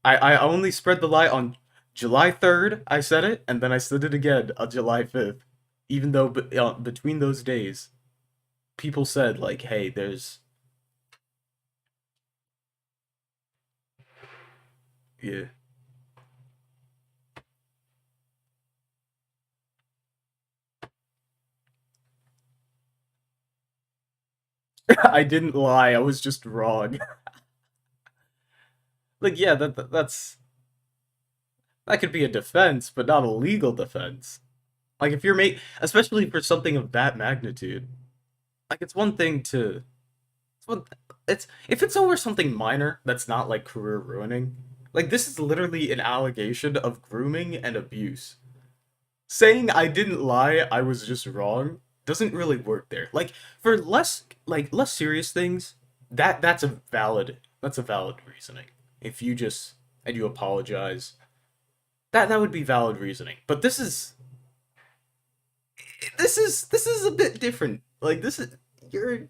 I only spread the lie on July 3rd. I said it, and then I said it again on July 5th. Even though between those days, people said like, "Hey, there's yeah." I didn't lie. I was just wrong. Like, yeah, that could be a defense, but not a legal defense. Like if you're especially for something of that magnitude. Like it's one thing to it's one it's if it's over something minor that's not like career ruining. Like this is literally an allegation of grooming and abuse. Saying I didn't lie, I was just wrong doesn't really work there. Like for less serious things, that's a valid reasoning. If you just and you apologize, that would be valid reasoning. But this is a bit different. Like this is you're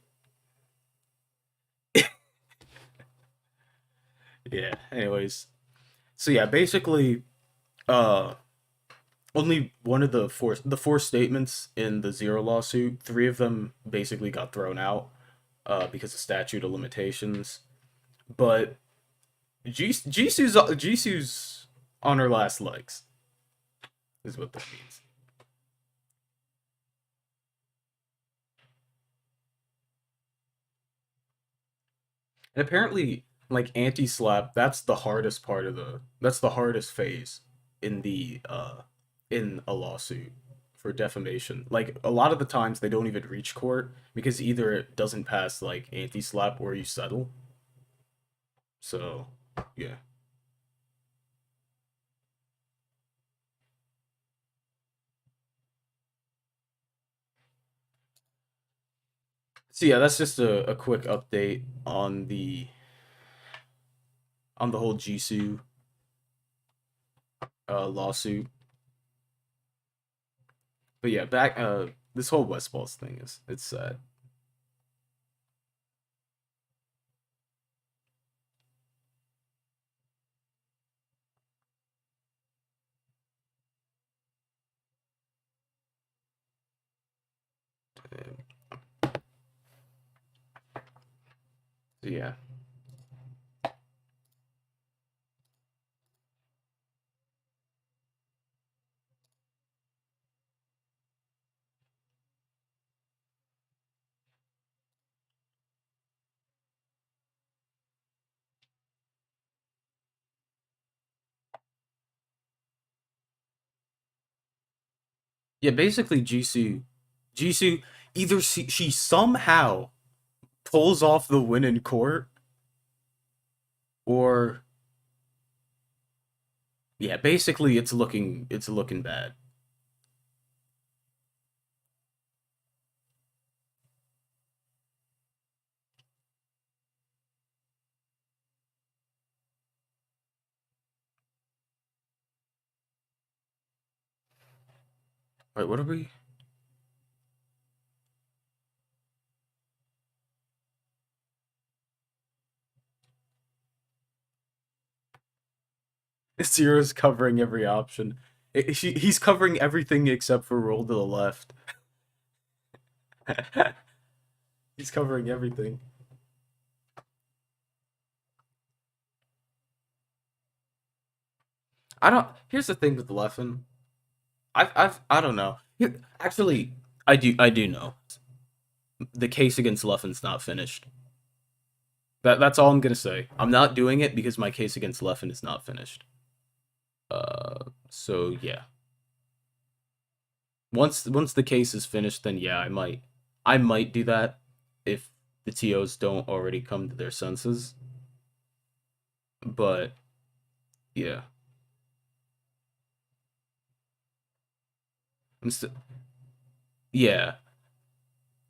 yeah. Anyways, so yeah, basically, uh, only one of the four statements in the Zero lawsuit, three of them basically got thrown out, because of statute of limitations. But Jisoo's on her last legs, is what that means. And apparently, like anti-slap, that's the hardest phase in the in a lawsuit for defamation. Like a lot of the times they don't even reach court because either it doesn't pass like anti-slap or you settle. So, yeah. So yeah, that's just a quick update on the whole Jisoo lawsuit. But yeah, back this whole westballz thing is it's sad. So yeah. Yeah, basically Jisoo either she somehow pulls off the win in court or yeah, basically it's looking bad. Wait, what are we? Zero's covering every option. He's covering everything except for roll to the left. He's covering everything. I don't. Here's the thing with Leffen. I don't know. Actually, I do know. The case against Leffen's not finished. That's all I'm gonna say. I'm not doing it because my case against Leffen is not finished. So yeah. Once the case is finished, then yeah, I might do that if the TOs don't already come to their senses. But yeah, yeah.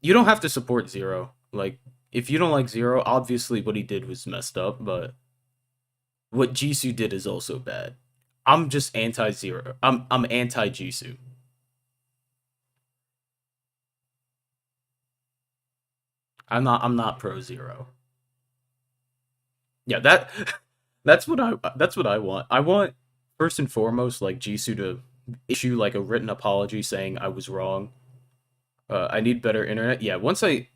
You don't have to support Zero. Like if you don't like Zero, obviously what he did was messed up, but What Jisoo did is also bad. I'm just anti Zero. I'm anti Jisoo. I'm not pro Zero. Yeah, that's what I want. I want first and foremost like Jisoo to issue like a written apology saying I was wrong. I need better internet. Yeah, once the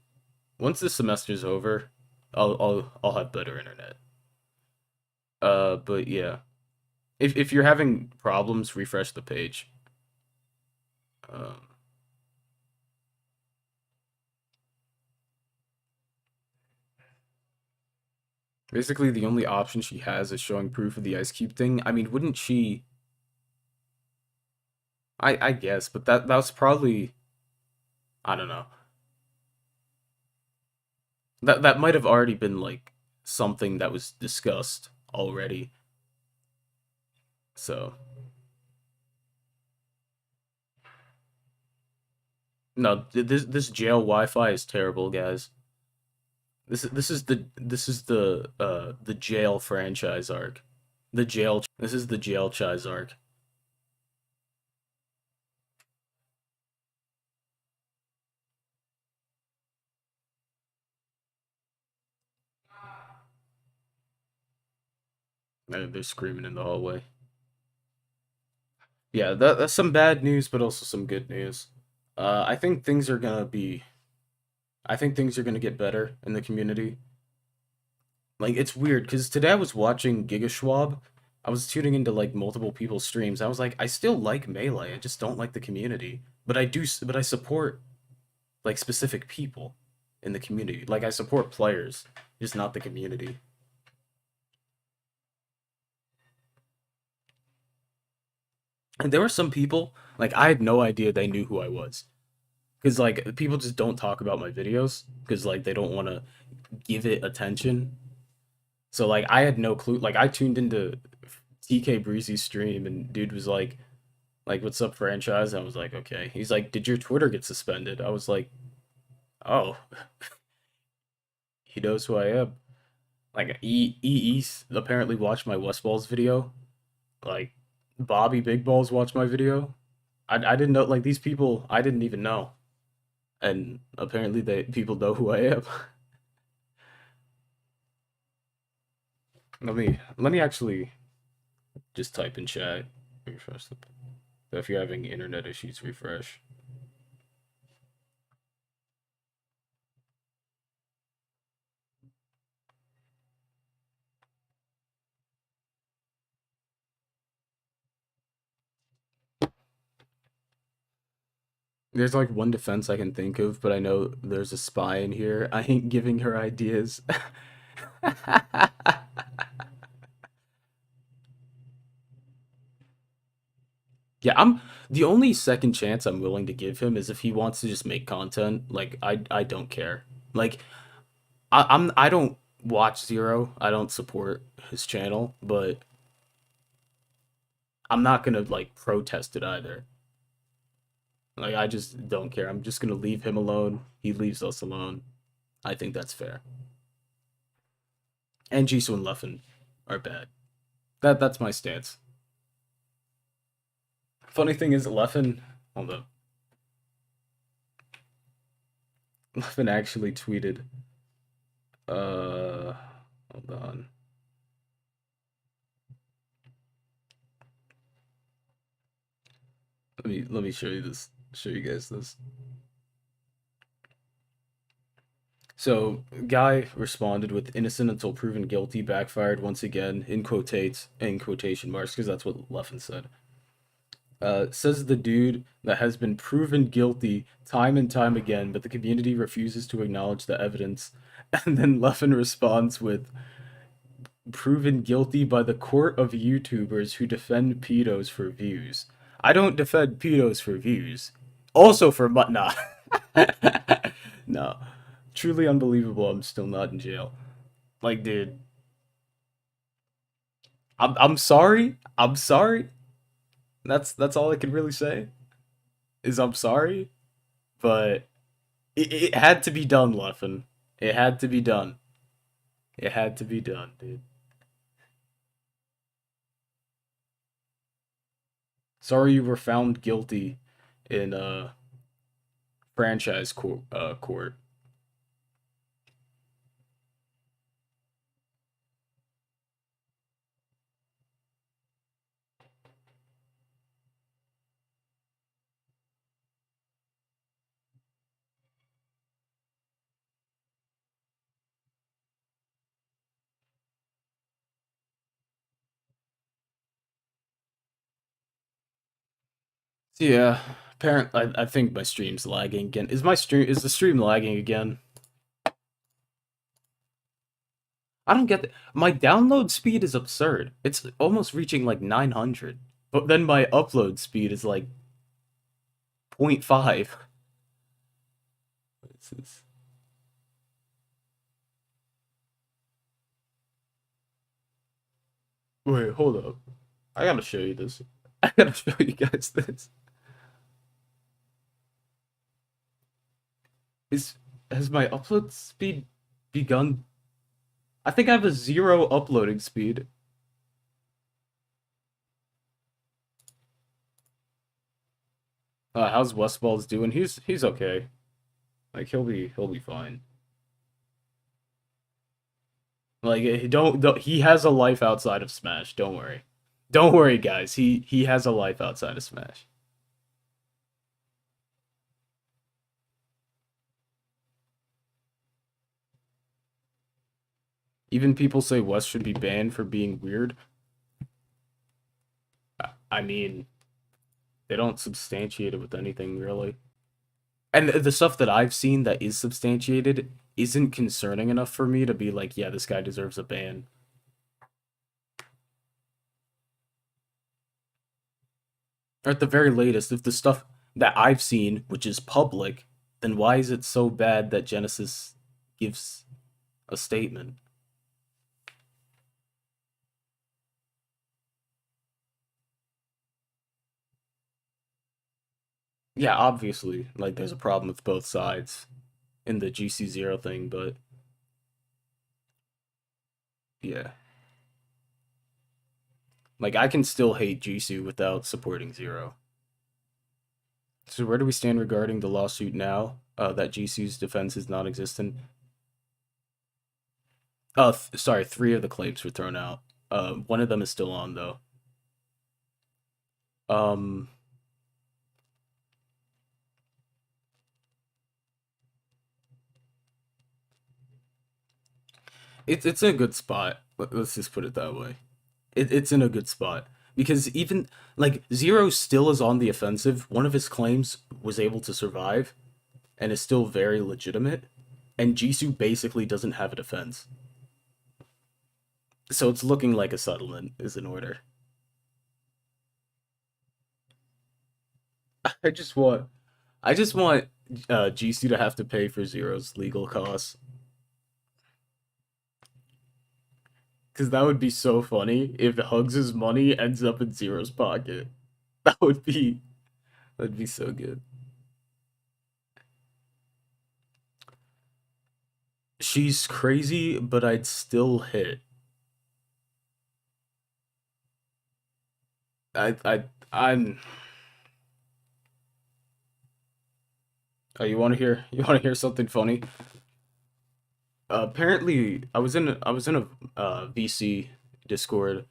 semester's over, I'll have better internet. But yeah, if you're having problems, refresh the page. Um, Basically, the only option she has is showing proof of the ice cube thing. I mean, wouldn't she? I guess, but that was probably I don't know. That might have already been like something that was discussed already. So no, this jail Wi-Fi is terrible, guys. This is the jail franchise arc. This is the jail chise arc. They're screaming in the hallway. Yeah, that's some bad news, but also some good news. I think things are gonna be. I think things are gonna get better in the community. Like it's weird because today I was watching Giga Schwab. I was tuning into like multiple people's streams. I was like, I still like Melee. I just don't like the community. But but I support like specific people in the community. Like I support players, just not the community. And there were some people like I had no idea they knew who I was because like people just don't talk about my videos because like they don't want to give it attention. So like I had no clue. Like I tuned into TK Breezy's stream and dude was like what's up franchise? I was like, okay. He's like, did your Twitter get suspended? I was like, oh, he knows who I am. Like apparently watched my westballz video. Like Bobby Big Balls watched my video. I didn't know like these people I didn't even know. And apparently they people know who I am. Let me actually just type in chat. Refresh the if you're having internet issues, refresh. There's like one defense I can think of, but I know there's a spy in here. I ain't giving her ideas. Yeah, I'm the only second chance I'm willing to give him is if he wants to just make content. Like I don't care. Like I don't watch Zero. I don't support his channel, but I'm not gonna like protest it either. Like I just don't care. I'm just gonna leave him alone. He leaves us alone. I think that's fair. And Jisoo and Leffen are bad. That's my stance. Funny thing is, Leffen, hold up, Leffen actually tweeted. Uh, Hold on. Let me show you this. Show you guys this. So, guy responded with "innocent until proven guilty, backfired once again" in quotation marks because that's what Leffen said. Says the dude that has been proven guilty time and time again, but the community refuses to acknowledge the evidence. And then Leffen responds with proven guilty by the court of YouTubers who defend pedos for views. I don't defend pedos for views. Also for nah. No. Truly unbelievable I'm still not in jail. Like, dude, I'm sorry. I'm sorry. That's all I can really say. Is I'm sorry. But it had to be done, Leffen. It had to be done. It had to be done, dude. Sorry you were found guilty in franchise court. Yeah, I think my stream's lagging again. Is the stream lagging again? I don't get my download speed is absurd. It's almost reaching like 900. But then my upload speed is like zero point 0.5. This is Wait, hold up. I gotta show you this. I gotta show you guys this. Is Has my upload speed begun? I think I have a 0 uploading speed. How's westballz doing? He's okay. Like he'll be fine. Like don't he has a life outside of Smash. Don't worry. Don't worry, guys. He has a life outside of Smash. Even people say West should be banned for being weird. I mean, they don't substantiate it with anything really. And the stuff that I've seen that is substantiated isn't concerning enough for me to be like, yeah, this guy deserves a ban. Or at the very latest, if the stuff that I've seen, which is public, then why is it so bad that Genesis gives a statement? Yeah, obviously, like there's a problem with both sides in the GC0 thing, but yeah. Like I can still hate Jisoo without supporting Zero. So where do we stand regarding the lawsuit now? That Jisoo's defense is non-existent. Sorry, 3 of the claims were thrown out. One of them is still on though. Um, it's in a good spot. Let's just put it that way. It's in a good spot because even like Zero still is on the offensive. One of his claims was able to survive and is still very legitimate, and Jisoo basically doesn't have a defense. So it's looking like a settlement is in order. I just want I just want Jisoo to have to pay for Zero's legal costs. Because that would be so funny if Hugs' money ends up in Zero's pocket. That that'd be so good. She's crazy, but I'd still hit. I'm. Oh, you want to hear something funny? Apparently, I was in a VC Discord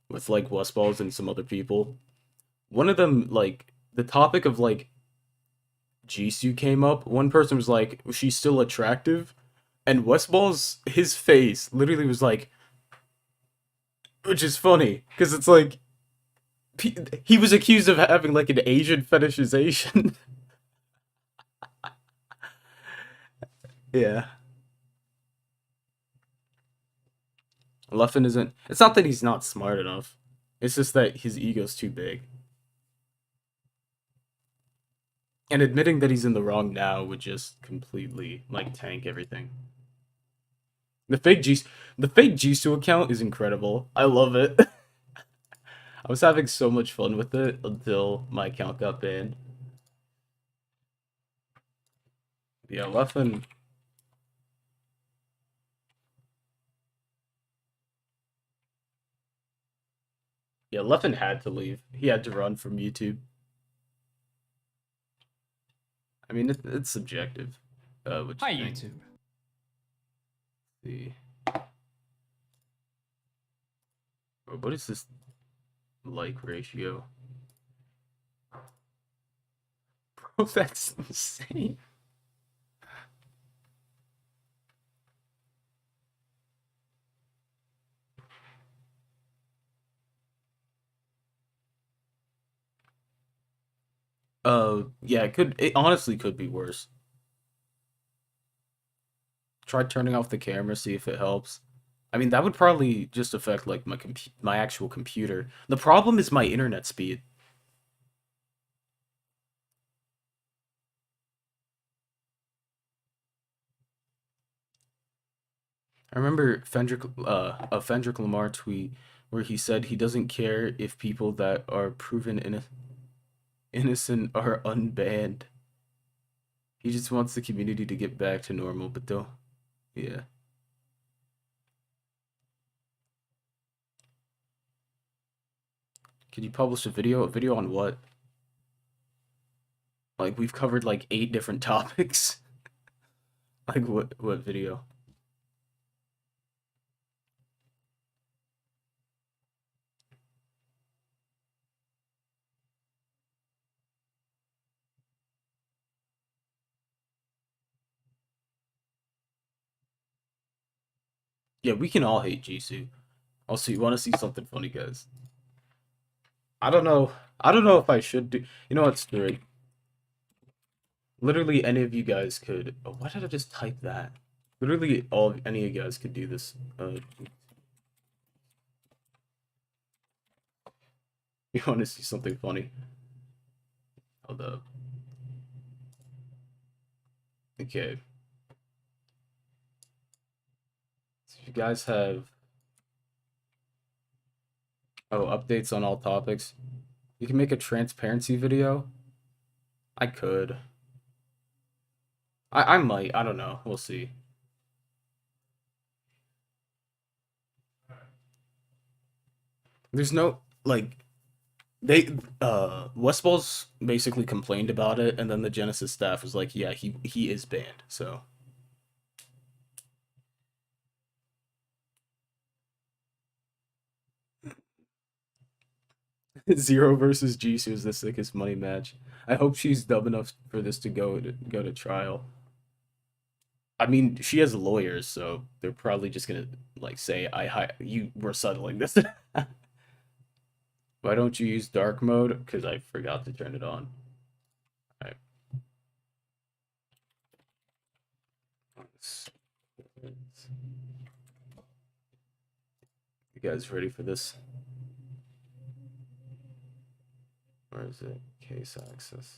with like westballz and some other people. One of them like the topic of like Jisoo came up. One person was like, "She's still attractive," and westballz his face literally was like, which is funny because it's like he was accused of having like an Asian fetishization. Yeah. Leffen isn't. It's not that he's not smart enough. It's just that his ego's too big. And admitting that he's in the wrong now would just completely like tank everything. The fake G the fake Jisoo account is incredible. I love it. I was having so much fun with it until my account got banned. Yeah, Leffen. Yeah, Leffen had to leave. He had to run from YouTube. I mean, it's subjective. What Hi, you think? YouTube. The what is this like ratio? Bro, that's insane. Yeah, it honestly could be worse. Try turning off the camera, see if it helps. I mean, that would probably just affect like my actual computer. The problem is my internet speed. I remember a Fendrick Lamar tweet where he said he doesn't care if people that are proven innocent are unbanned. He just wants the community to get back to normal, but though, yeah. Can you publish a video? A video on what? Like we've covered like 8 different topics. Like what video? Yeah, we can all hate Jisoo. Also, you want to see something funny, guys? I don't know. I don't know if I should do. You know what, screw it. Literally, any of you guys could. Oh, why did I just type that? Literally, any of you guys could do this. You want to see something funny? Hold up. Okay. So if you guys have updates on all topics, you can make a transparency video. I could. I might. I don't know. We'll see. There's no like they westballz basically complained about it, and then the Genesis staff was like, yeah, he is banned. So Zero versus Jisoo is the sickest money match. I hope she's dumb enough for this to go to trial. I mean, she has lawyers, so they're probably just gonna like say, you were settling this." Why don't you use dark mode? Because I forgot to turn it on. All right. You guys ready for this? Where is it? Case access.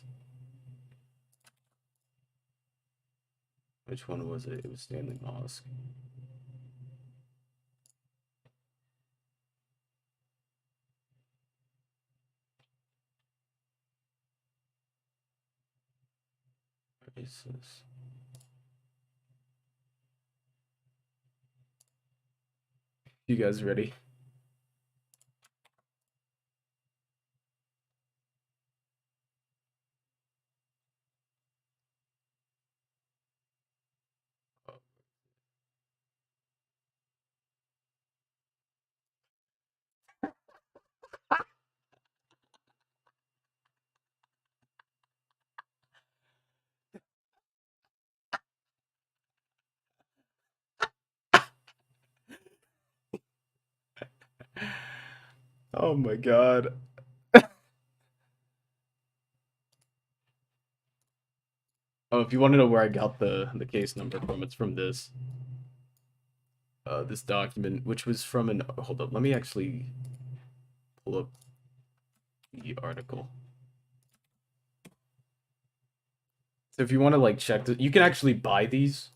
Which one was it? It was Stanley Mosque. Where is this? You guys ready? Oh my god. Oh, if you want to know where I got the case number from, it's from this document, which was from an hold up, let me actually pull up the article. So if you want to like check you can actually buy these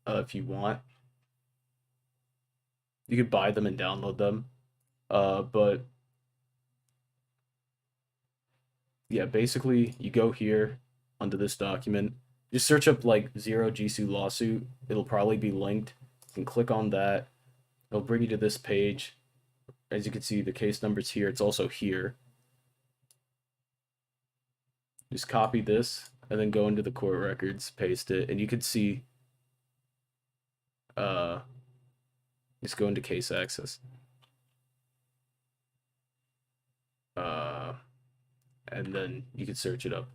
if you want. You could buy them and download them. But yeah, basically you go here under this document, just search up like Zero Jisoo lawsuit. It'll probably be linked. You can click on that. It'll bring you to this page. As you can see, the case number's here. It's also here. Just copy this and then go into the court records, paste it, and you can see. Uh, just go into case access. Uh, and then you can search it up.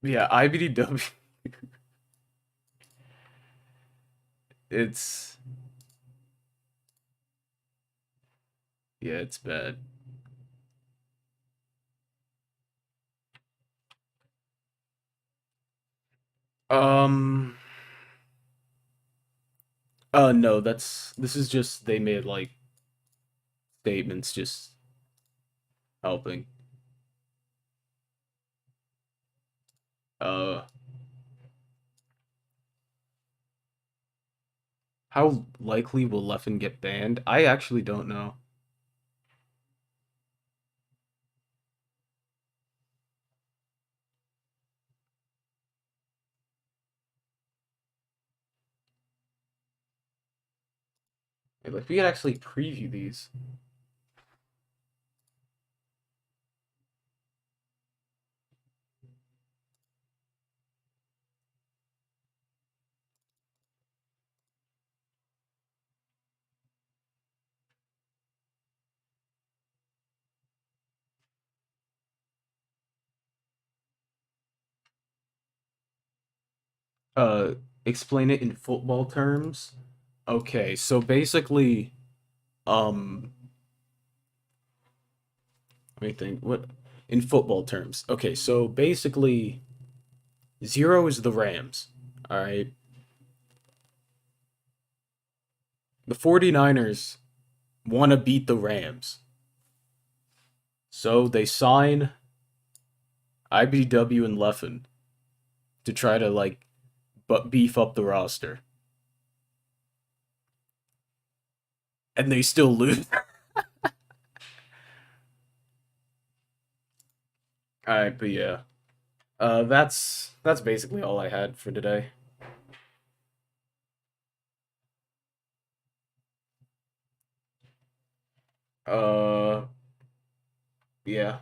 Yeah, IBDW. It's yeah, it's bad. Um, no, this is just they made like statements just helping. Uh, how likely will Leffen get banned? I actually don't know. Like we could actually preview these. Uh, explain it in football terms. Okay, so basically, um, let me think. What in football terms? Okay, so basically, 0 is the Rams. All right. The 49ers want to beat the Rams. So they sign IBW and Leffen to try to like but beef up the roster. And they still lose. Alright, but yeah. That's basically all I had for today. Uh yeah.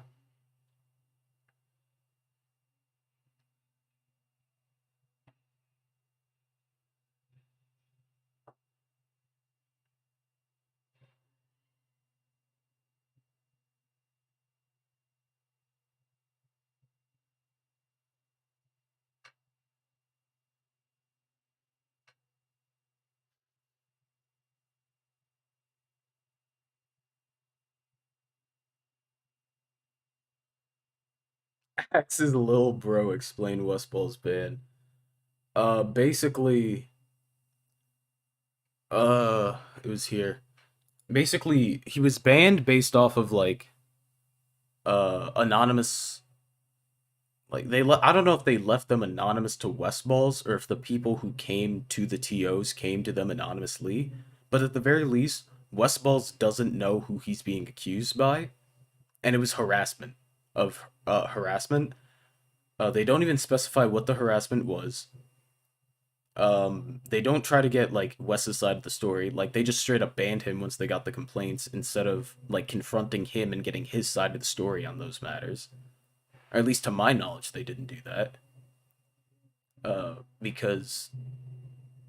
Axe's little bro explained westballz ban. Basically, it was here. Basically, he was banned based off of like anonymous like I don't know if they left them anonymous to westballz or if the people who came to the TOs came to them anonymously, but at the very least, westballz doesn't know who he's being accused by, and it was harassment. They don't even specify what the harassment was. They don't try to get like Wes's side of the story. Like they just straight up banned him once they got the complaints instead of like confronting him and getting his side of the story on those matters. Or at least to my knowledge, they didn't do that. Because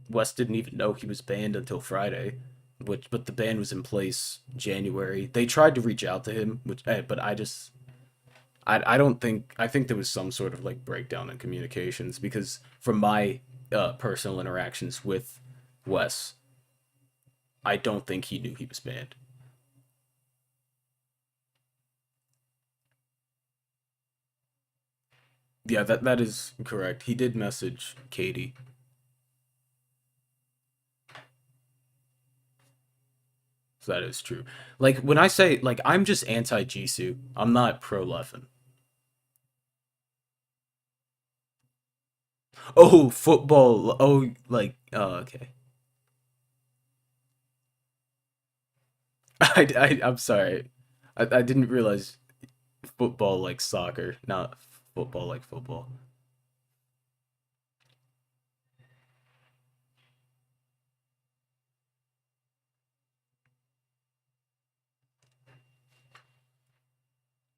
Wes didn't even know he was banned until Friday, which but the ban was in place January. They tried to reach out to him, but I don't think I think there was some sort of like breakdown in communications because from my personal interactions with Wes, I don't think he knew he was banned. Yeah, that is correct. He did message Katie. So that is true. Like when I say like I'm just anti Jisoo, I'm not pro Leffen. Oh, football. Oh, like okay. I'm sorry. I didn't realize football like soccer, not football like football.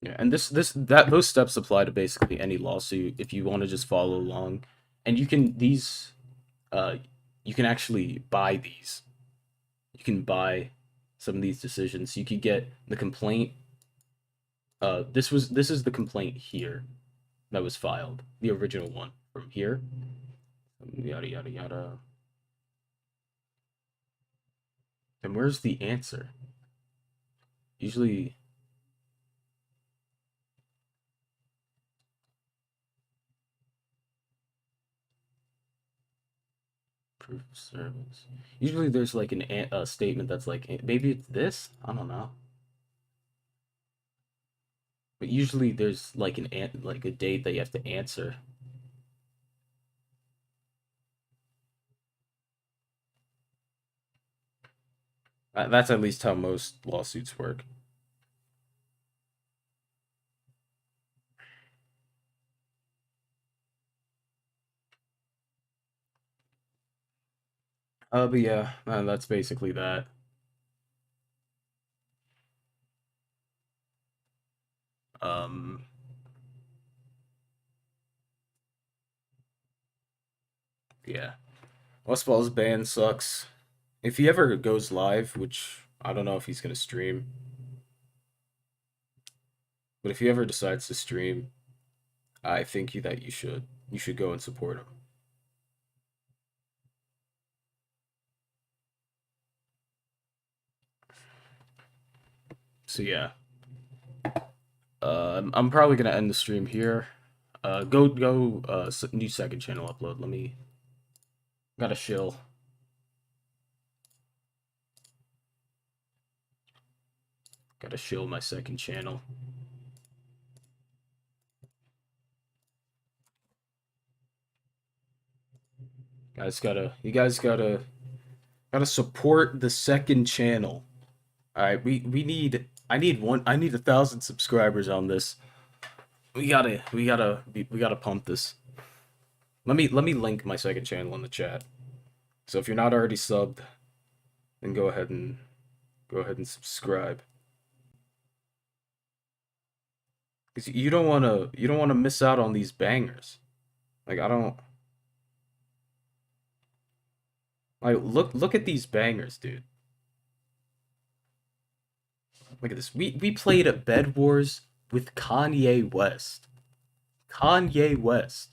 Yeah, and that those steps apply to basically any lawsuit if you want to just follow along. And uh you can actually buy these. You can buy some of these decisions. You could get the complaint. This is the complaint here that was filed, the original one from here. Yada yada yada. And where's the answer? Usually, proof of service. Usually, there's like a statement that's like maybe it's this. I don't know. But usually, there's like like a date that you have to answer. That's at least how most lawsuits work. But yeah, that's basically that. Um, yeah. Westball's ban sucks. If he ever goes live, which I don't know if he's gonna stream, but if he ever decides to stream, I think that you should go and support him. So yeah, I'm probably gonna end the stream here. New second channel upload. Let me gotta shill. Gotta shill my second channel. You guys gotta support the second channel. All right, we need I need 1,000 subscribers on this. We gotta pump this. Let me link my second channel in the chat. So if you're not already subbed, then go ahead and subscribe. Because you don't wanna miss out on these bangers. Like I don't like look at these bangers, dude. Look at this. We played at Bed Wars with Kanye West. Kanye West.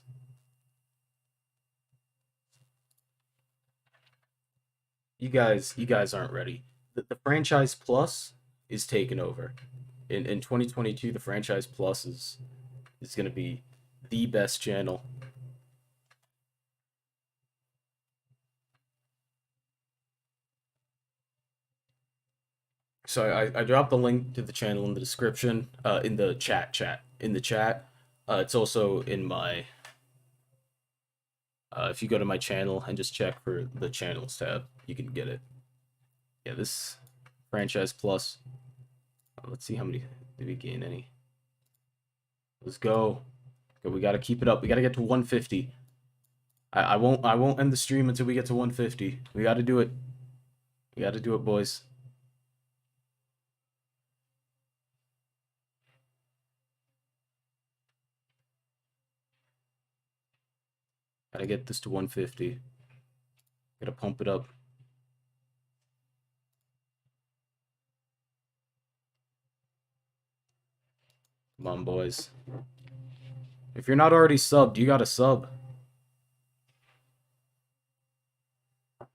You guys aren't ready. The franchise plus is taken over. In 2022, the franchise plus is gonna be the best channel. So I dropped the link to the channel in the description, in the in the chat. It's also in my. If you go to my channel and just check for the channels tab, you can get it. Yeah, this franchise plus. Let's see how many did we gain any. Let's go. Okay, we gotta keep it up. We gotta get to 150. I won't end the stream until we get to 150. We gotta do it. We gotta do it, boys. Gotta get this to 150. Gotta pump it up. Come on, boys. If you're not already subbed, you gotta sub.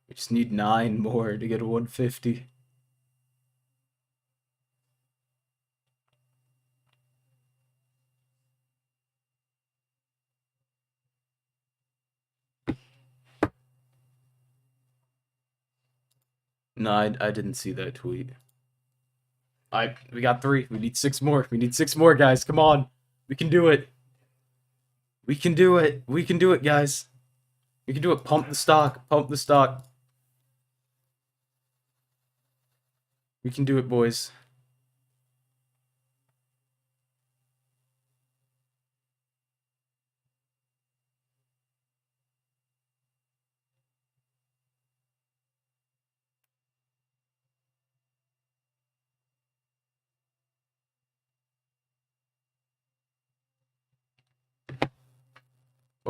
We just need 9 more to get to 150. No, I didn't see that tweet. We got 3. We need 6 more. We need 6 more, guys. Come on. We can do it. We can do it. We can do it, guys. We can do it. Pump the stock. Pump the stock. We can do it, boys.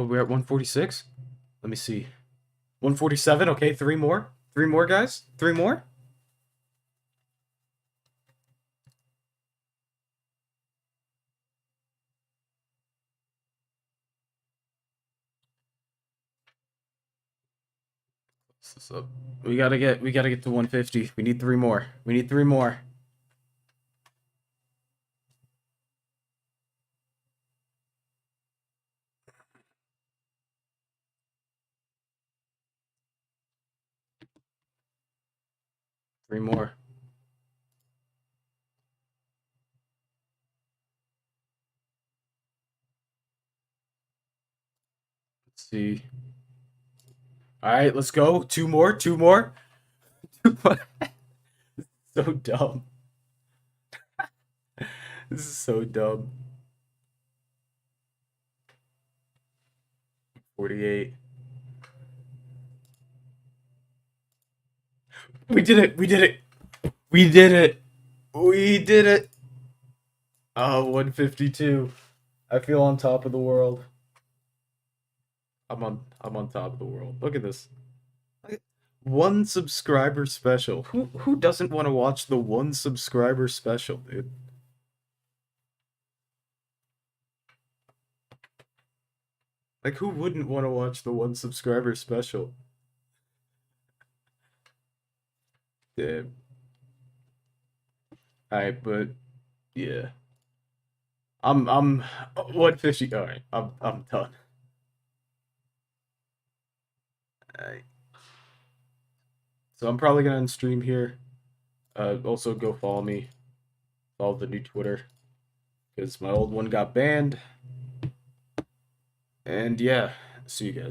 Oh, we're at 146? Let me see. 147, okay, three more. Three more, guys. Three more. This up. We gotta get to 150. We need three more. We need three more. Three more. Let's see. All right, let's go. Two more. Two more. So dumb. This is so dumb. 48. We did it. We did it. We did it. We did it. Oh, 152. I feel on top of the world. I'm on top of the world. Look at this. One subscriber special. Who doesn't want to watch the one subscriber special, dude? Like who wouldn't want to watch the one subscriber special? Damn. Alright, but yeah. I'm 150. Alright, I'm done. Alright. So I'm probably gonna stream here. Also go follow me. Follow the new Twitter. Because my old one got banned. And yeah, see you guys.